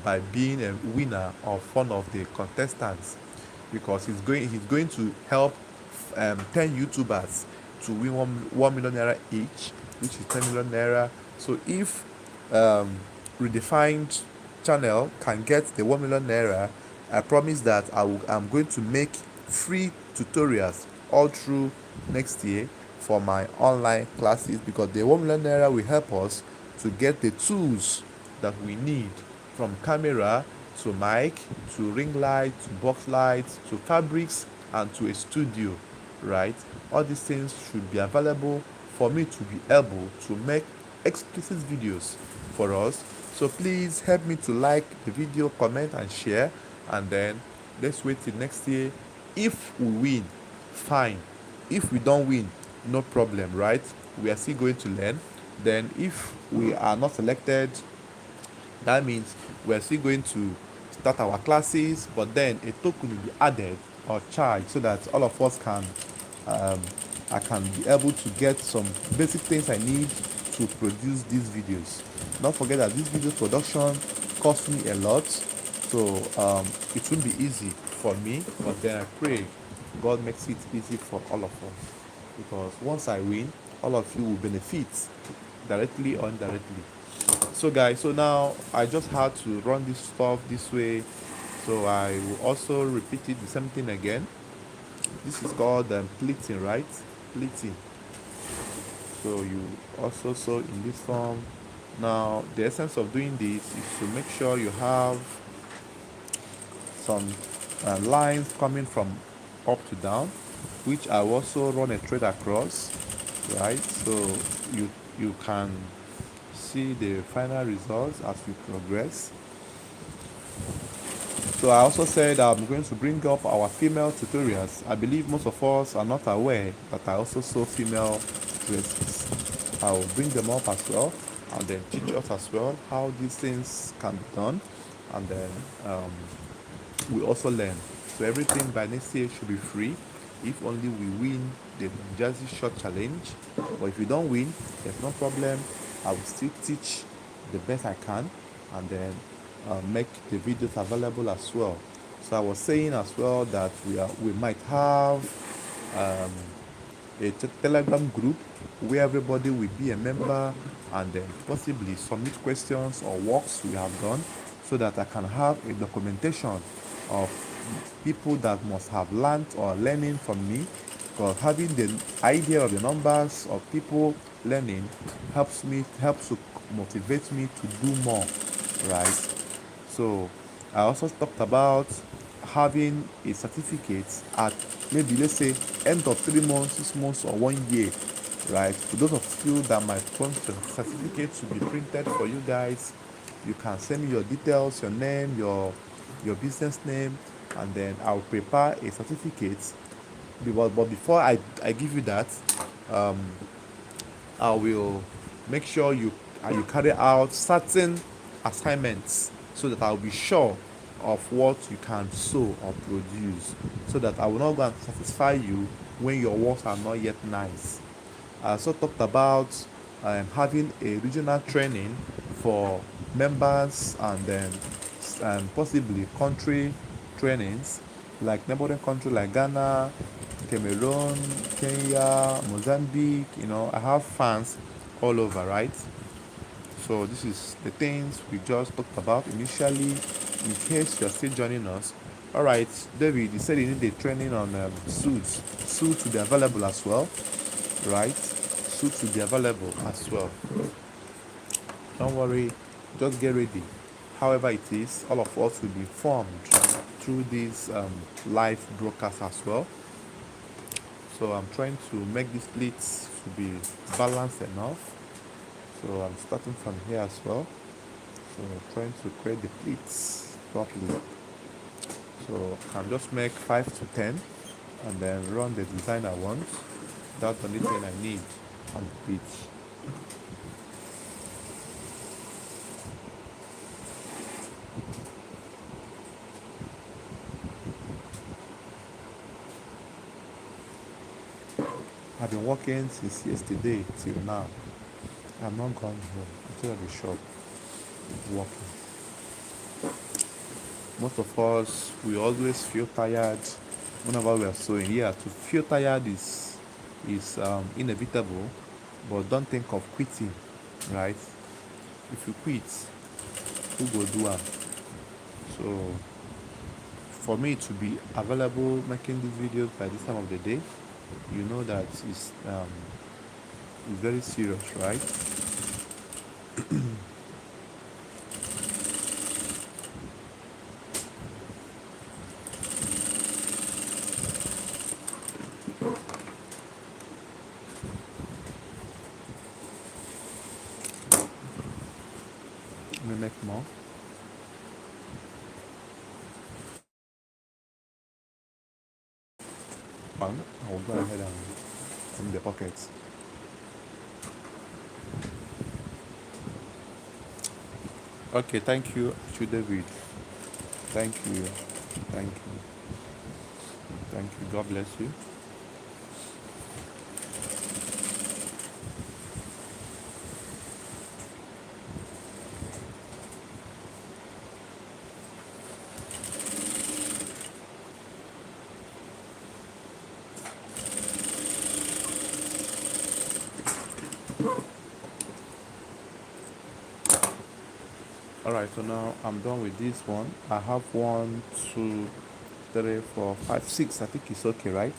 by being a winner of one of the contestants, because he's going to help 10 YouTubers to win 1 million naira each, which is 10 million naira. So if um, Redefined channel can get the 1 million naira, I promise that I'm going to make free tutorials all through next year for my online classes, because the 1 million naira will help us to get the tools that we need, from camera to mic to ring light to box lights to fabrics and to a studio, right? All these things should be available for me to be able to make explicit videos for us. So please help me to like the video, comment, and share, and then let's wait till next year. If we win, fine. If we don't win, no problem, right? We are still going to learn. Then if we are not selected, that means we are still going to start our classes, but then a token will be added or charged so that all of us can I can be able to get some basic things I need to produce these videos. Don't forget that this video production costs me a lot, so it won't be easy for me, but then I pray God makes it easy for all of us, because once I win, all of you will benefit directly or indirectly. So guys, so now I just had to run this stuff this way, so I will also repeat it the same thing again. This is called pleating, right? Pleating. So you also sew in this form. Now the essence of doing this is to make sure you have some lines coming from up to down, which I also run a thread across, right? So you can see the final results as we progress. So I also said I'm going to bring up our female tutorials. I believe most of us are not aware that I also sew female dresses. I will bring them up as well, and then teach us as well how these things can be done, and then we also learn. So everything by next year should be free, if only we win the Jersey Short Challenge. But if we don't win, there's no problem. I will still teach the best I can, and then make the videos available as well. So I was saying as well that we might have a Telegram group where everybody will be a member, and then possibly submit questions or works we have done, so that I can have a documentation of people that must have learned or learning from me, because having the idea of the numbers of people learning helps to motivate me to do more, right? So I also talked about having a certificate at maybe, let's say, end of 3 months, 6 months, or 1 year, right? For those of you that might want the certificate to be printed for you guys, you can send me your details, your name, your business name, and then I'll prepare a certificate. But before I give you that, I will make sure you carry out certain assignments, so that I'll be sure of what you can sew or produce, so that I will not go and satisfy you when your works are not yet nice. I also talked about having a regional training for members, and then possibly country trainings, like neighboring country like Ghana, Cameroon, Kenya, Mozambique. I have fans all over, right? So this is the things we just talked about initially, in case you're still joining us. All right, David, you said you need a training on suits. Suits will be available as well, right? Suits will be available as well. Don't worry, just get ready. However it is, all of us will be informed through these live broadcasts as well. So I'm trying to make these pleats to be balanced enough. So I'm starting from here as well. So I'm trying to create the pleats properly. So I'll just make 5 to 10 and then run the designer once. That's the only thing I need on the pleats. I've been working since yesterday till now. I'm not gone home. I'm still at the shop working. Most of us, we always feel tired whenever we are sewing. Yeah, to feel tired is inevitable, but don't think of quitting, right? If you quit, who go do am? So for me to be available making these videos by this time of the day, you know that it's very serious, right? Let me make more. One, I will go ahead and in the pockets. Okay, thank you, David. Thank you. Thank you. Thank you. God bless you. All right, so now I'm done with this one. I have 1, 2, 3, 4, 5, 6. I think it's okay, right?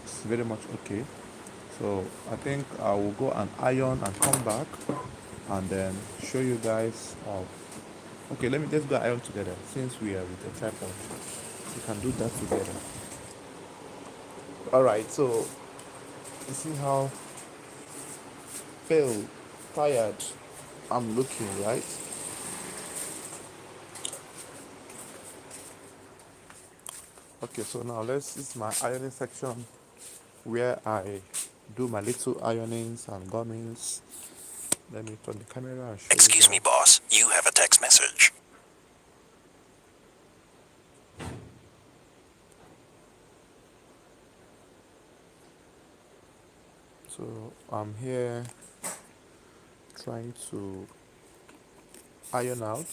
It's very much okay. So I think I will go and iron and come back and then show you guys. Okay, let's go iron together since we are with the tripod. We can do that together. All right, so you see how pale, tired I'm looking, right? Okay, so now this is my ironing section where I do my little ironings and gummings. Let me turn the camera and show you. Excuse me, boss. You have a text message. So I'm here trying to iron out.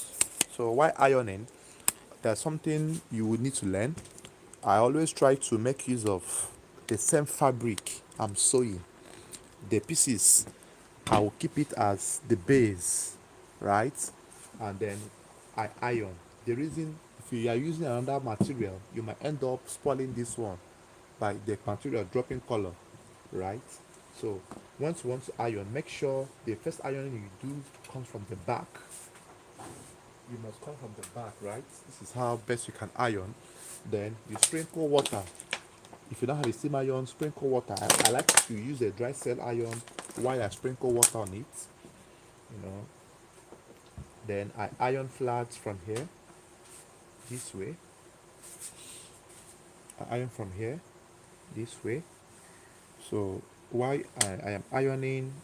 So while ironing, there's something you would need to learn. I always try to make use of the same fabric I'm sewing. The pieces, I will keep it as the base, right? And then I iron. The reason, if you are using another material, you might end up spoiling this one by the material dropping color, right? So once you want to iron, make sure the first ironing you do comes from the back. You must come from the back, right? This is how best you can iron. Then you sprinkle water. If you don't have a steam iron, sprinkle water. I like to use a dry cell iron while I sprinkle water on it. You know. Then I iron flat from here, this way. I iron from here, this way. So while I am ironing,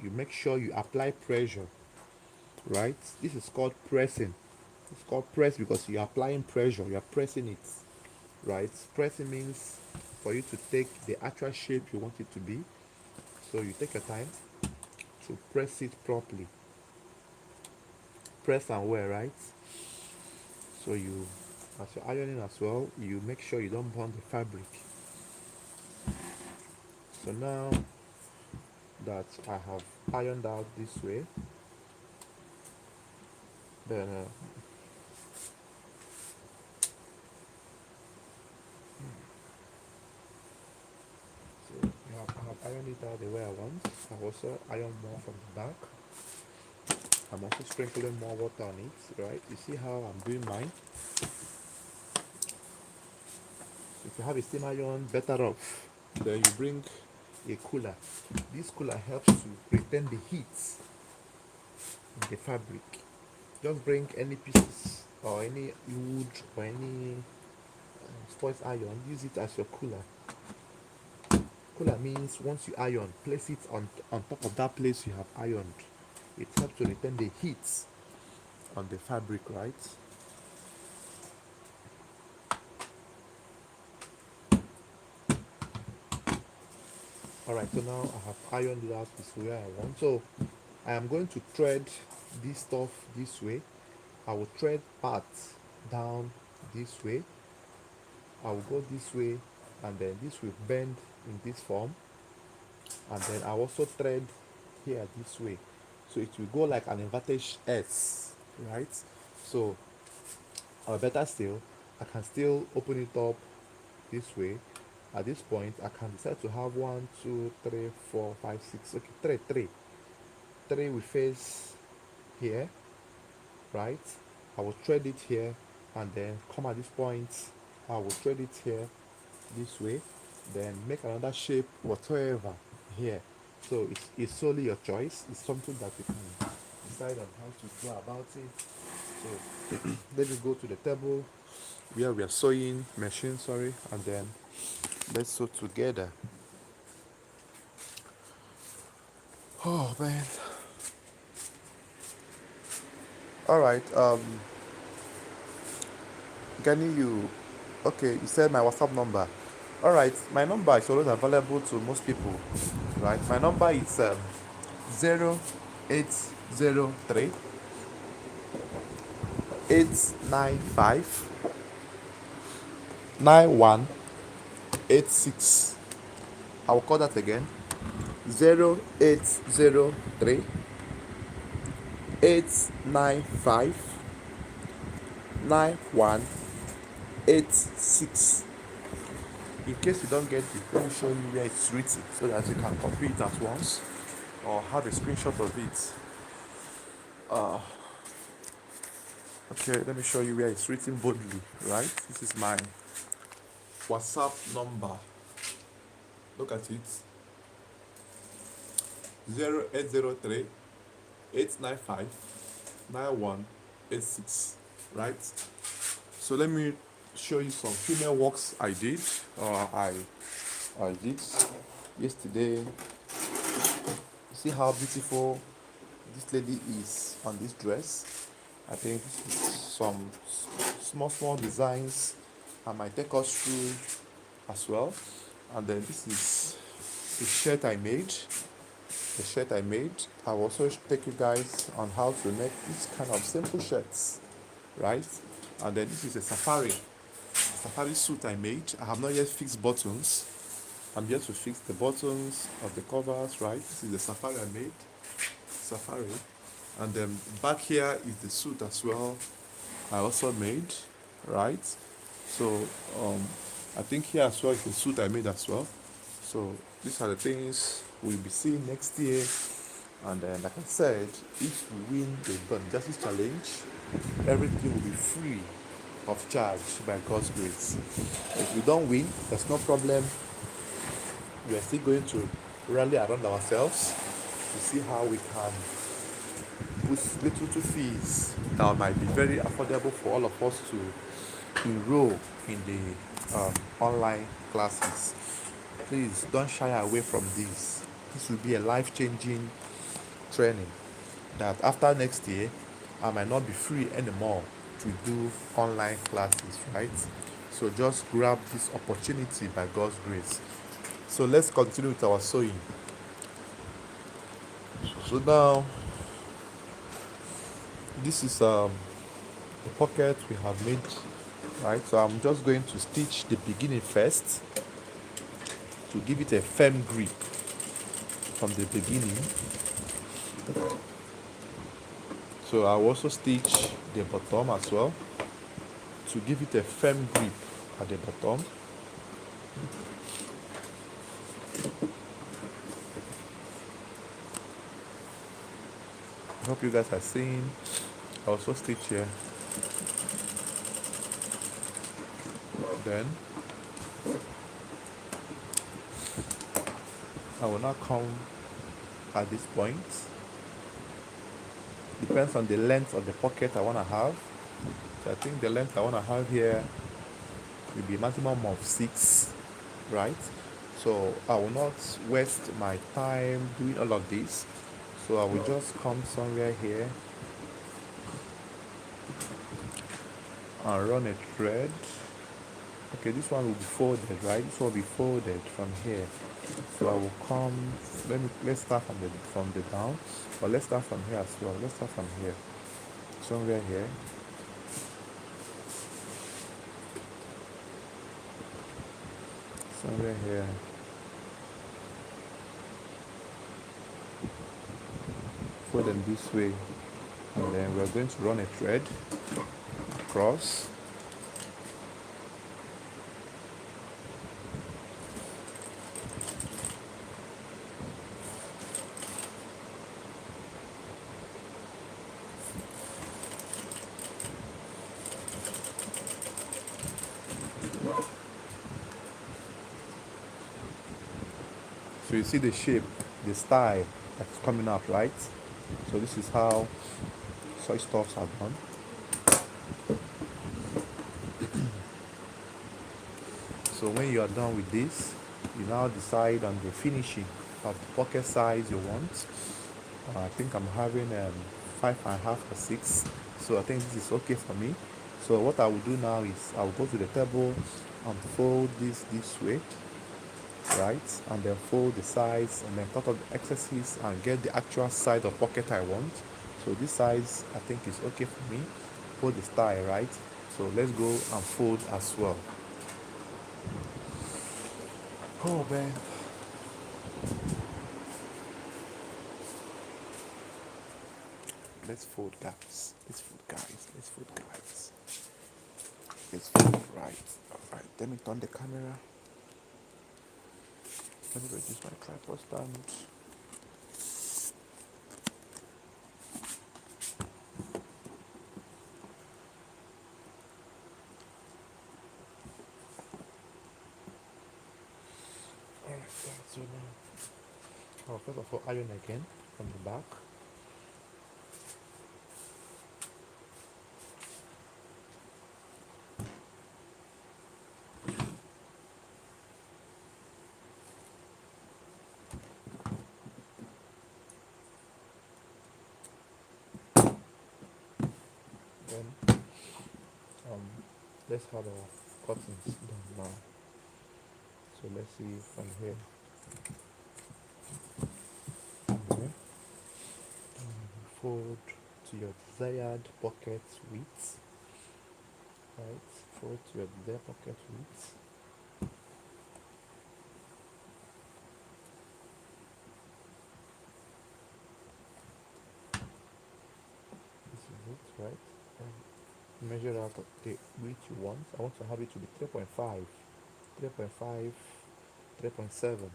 you make sure you apply pressure, right? This is called pressing. It's called press because you're applying pressure, you're pressing it, right? Pressing means for you to take the actual shape you want it to be. So you take your time to press it properly. Press and wear, right? So you, as you're ironing as well, you make sure you don't burn the fabric. So now that I have ironed out this way, then so I have ironed it out the way I want. I also iron more from the back. I'm also sprinkling more water on it, right? You see how I'm doing mine? If you have a steam iron, better off. Then you bring a cooler. This cooler helps to retain the heat in the fabric. Just bring any pieces or any wood or any spoils iron, use it as your cooler. Cooler means once you iron, place it on top of that place you have ironed. It helps to retain the heat on the fabric, right? Alright, so now I have ironed it out this way I want. So I am going to thread this stuff this way. I will thread parts down this way. I will go this way, and then this will bend in this form, and then I also thread here this way, so it will go like an inverted S, right? So or better still, I can still open it up this way. At this point I can decide to have 1 2 3 4 5 6, okay, three will face here, right? I will thread it here, and then come at this point, I will thread it here this way, then make another shape whatever here. So it's solely your choice. It's something that you can decide on how to go about it. So let me go to the table where we are sewing machine, sorry, and then let's sew together. Oh man. All right. Gani, you okay? You said my WhatsApp number. All right, my number is always available to most people, right? My number is 0803 895 9186. I will call that again: 0803 895 9186. In case you don't get it, let me show you where it's written so that you can copy it at once or have a screenshot of it. Okay, let me show you where it's written boldly, right? This is my WhatsApp number. Look at it: 0803 895 9186, right? So let me show you some female works I did, or I did yesterday. See how beautiful this lady is on this dress. I think this is some small designs I might take us through as well. And then this is the shirt I made. I will also take you guys on how to make this kind of simple shirts, right? And then this is a safari suit I made. I have not yet fixed buttons. I'm yet to fix the buttons of the covers, right? This is the safari I made. And then back here is the suit as well I also made, right? So I think here as well is the suit I made as well. So these are the things we'll be seeing next year. And then, like I said, if we win the Gun Justice Challenge, everything will be free of charge by God's grace. If we don't win, there's no problem. We are still going to rally around ourselves to see how we can put little fees that might be very affordable for all of us to enroll in the online classes. Please don't shy away from this. This will be a life-changing training that after next year I might not be free anymore to do online classes, right? So just grab this opportunity by God's grace. So let's continue with our sewing. So now this is the pocket we have made, right? So I'm just going to stitch the beginning first to give it a firm grip from the beginning. So I'll also stitch the bottom as well to give it a firm grip at the bottom. I hope you guys are seeing. I also stitch here. Then I will now come at this point. Depends on the length of the pocket I want to have. So I think the length I want to have here will be maximum of 6, right? So I will not waste my time doing all of this. So I will just come somewhere here and run a thread. Okay, this one will be folded, right? This one will be folded from here. So I will come. Let's start from the down, but let's start from here as well. Let's start from here, somewhere here. Somewhere here. Fold them this way, and then we're going to run a thread across. So you see the shape, the style that's coming out, right? So this is how soy stuffs are done. So when you are done with this, you now decide on the finishing of the pocket size you want. I think I'm having 5.5 or 6, so I think this is okay for me. So what I will do now is I will go to the table and fold this way, right, and then fold the sides and then cut off the excesses and get the actual size of pocket I want. So this size I think is okay for me. Fold the style, right? So let's go and fold as well. Oh man. Let's fold guys. Let's fold guys. Let's fold guys. Let's fold right. Alright, let me turn the camera. Let me reduce my tripod stand. Alright, so now I'll first of all iron again from the back. Then let's have our cuttings done now. So let's see from here. Okay. Fold to your desired pocket width. Right. Fold to your desired pocket width. This is it, right? Measure out the width you want. I want to have it to be 3.5, 3.5, 3.7.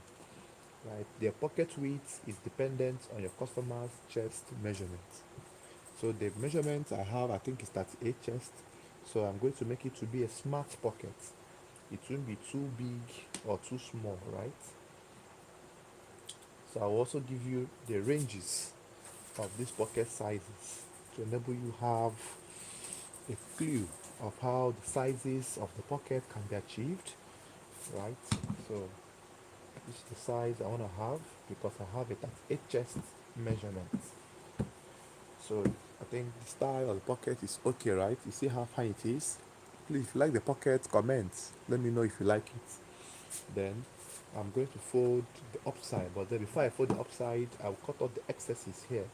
Right. The pocket width is dependent on your customer's chest measurement. So the measurement I have, I think is 38 chest. So I'm going to make it to be a smart pocket. It won't be too big or too small, right? So I'll also give you the ranges of these pocket sizes to enable you have a clue of how the sizes of the pocket can be achieved, right? So this is the size I want to have because I have it at 8 chest measurement. So I think the style of the pocket is okay, right? You see how fine it is? Please, if you like the pocket, comment. Let me know if you like it. Then I'm going to fold the upside, but then before I fold the upside, I'll cut off the excesses here.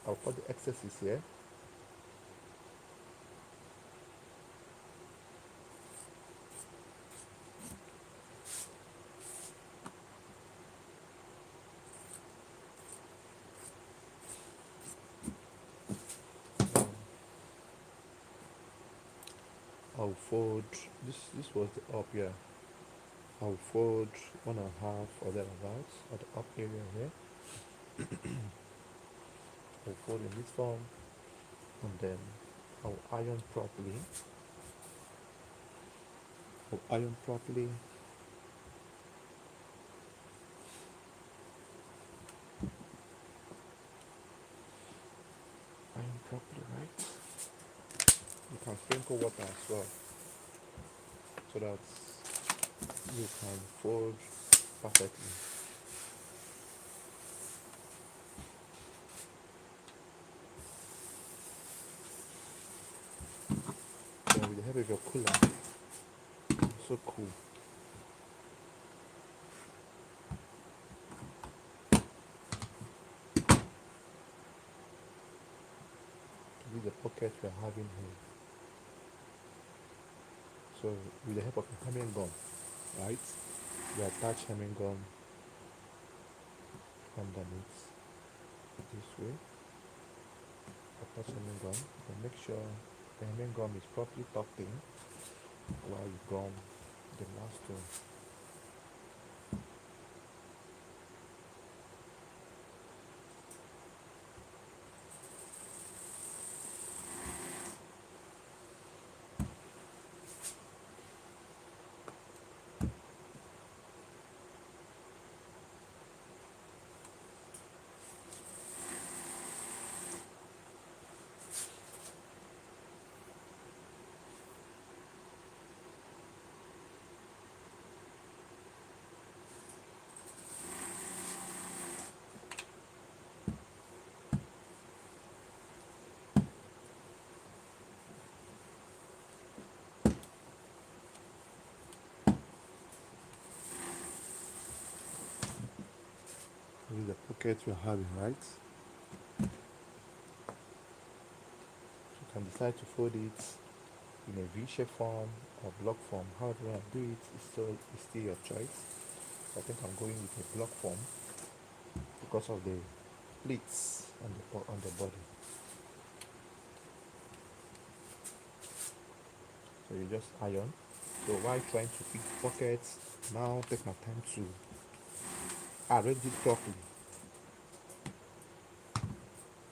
I'll cut the excesses here. I'll fold this was the up here. I'll fold 1.5 or thereabouts at the up area here. I'll fold in this form, and then I'll iron properly. Iron properly. Iron properly, right? You can sprinkle water as well, so that you can fold perfectly. Then with the help of your cooler, so cool. With the pocket we're having here. So with the help of a hemming gun, right? You attach hemming gun underneath this way. Attach hemming gun, and make sure the hemming gun is properly tucked in while you gum the last one. With the pocket you're having, right? You can decide to fold it in a V-shape form or block form. However you want to do it, it's still your choice. I think I'm going with a block form because of the pleats on the body. So you just iron. So while trying to fit pockets, now take my time to arrange it properly.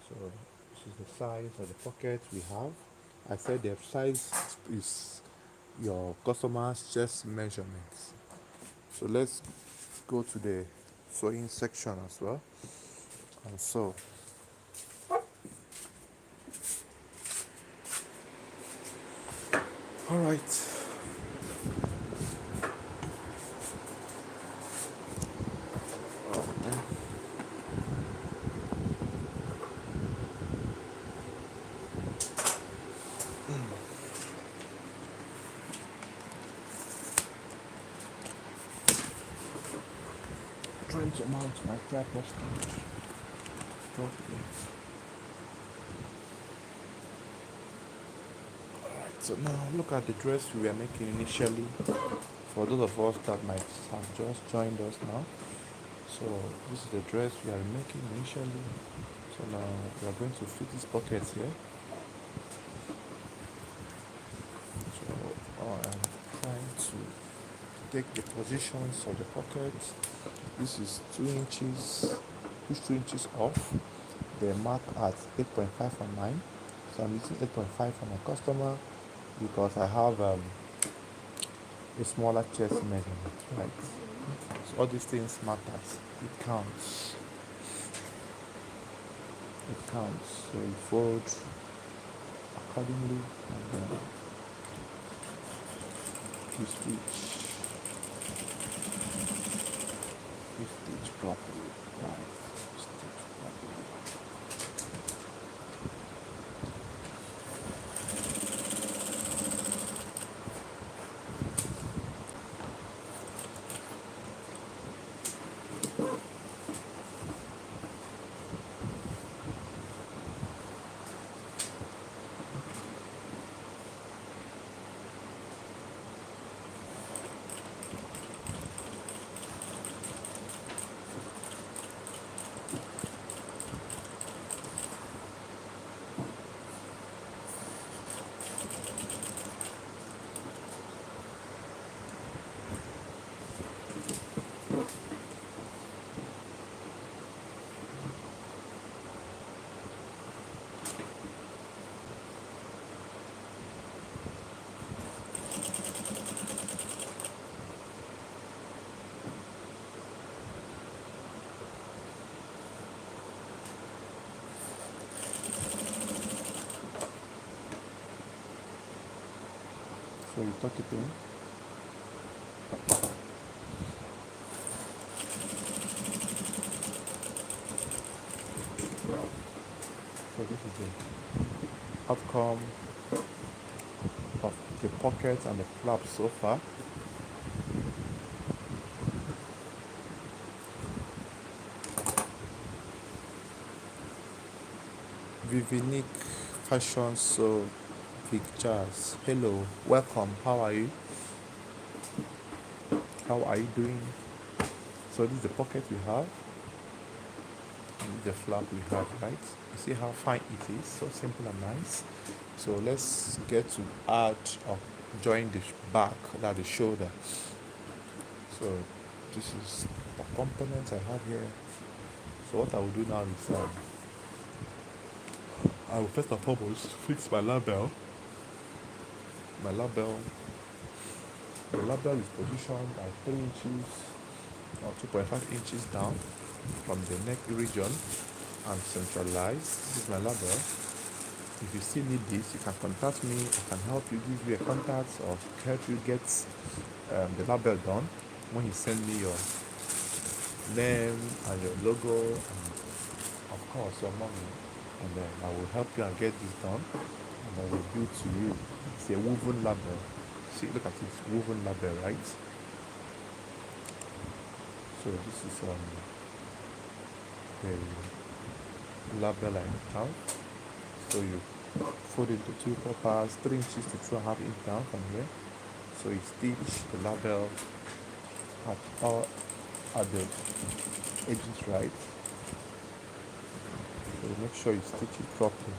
So this is the size of the pocket we have. I said the size is your customer's chest measurements. So let's go to the sewing section as well and sew. All right. Trying to mount my tripod stand properly. Alright, so now look at the dress we were making initially. For those of us that might have just joined us now. So this is the dress we are making initially. So now we are going to fit this pocket here. So I'm trying to take the positions of the pocket. This is 2 inches, push 2 inches off. They mark at 8.5 on mine. So I'm using 8.5 for my customer because I have a smaller chest measurement, right? So all these things matters. It counts. It counts. So you fold accordingly and then you stitch properly, right? Stitch properly. So you tuck it in. So this is the outcome of the pocket and the flap so far. Vivinique Fashion So Pictures. Hello, welcome. How are you? How are you doing? So this is the pocket we have. And the flap we have, right? You see how fine it is? So simple and nice. So let's get to add or join the back, that the shoulder. So this is the components I have here. So what I will do now is I will first and foremost fix my label. My label, the label is positioned at 3 inches or 2.5 inches down from the neck region and centralized. This is my label. If you still need this, you can contact me. I can help you, give you a contact, or help you get the label done when you send me your name and your logo and of course your money, and then I will help you and get this done, and I will build to you. It's a woven label. See, look at it, woven label, right? So this is the label I have. So you fold it into 2 parts, 3 inches to 2.5 inches down from here. So you stitch the label at the edges, right? So make sure you stitch it properly.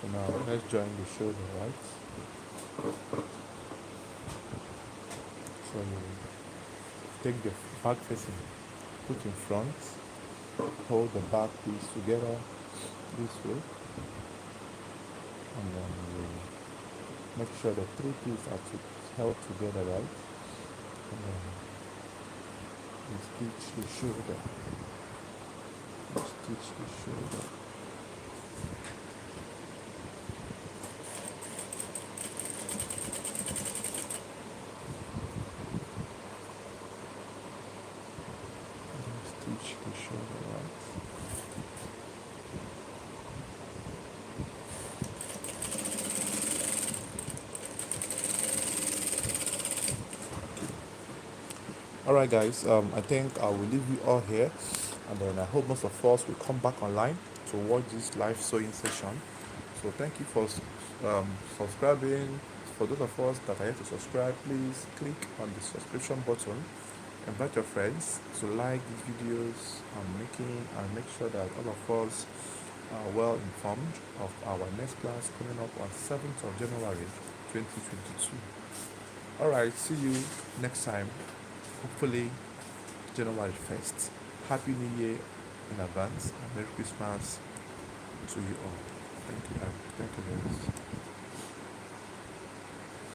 So now let's join the shoulder, right? So you take the back facing, put in front, hold the back piece together this way, and then you make sure the 3 pieces are held together, right? And then you stitch the shoulder. You stitch the shoulder. Stitch the shoulder, right? Alright guys, I think I will leave you all here, and then I hope most of us will come back online to watch this live sewing session. So thank you for subscribing. For those of us that are yet to subscribe, please click on the subscription button. Invite your friends to like these videos and make sure that all of us are well informed of our next class coming up on 7th of January 2022. Alright, see you next time. Hopefully January 1st. Happy New Year in advance and Merry Christmas to you all. Thank you very much.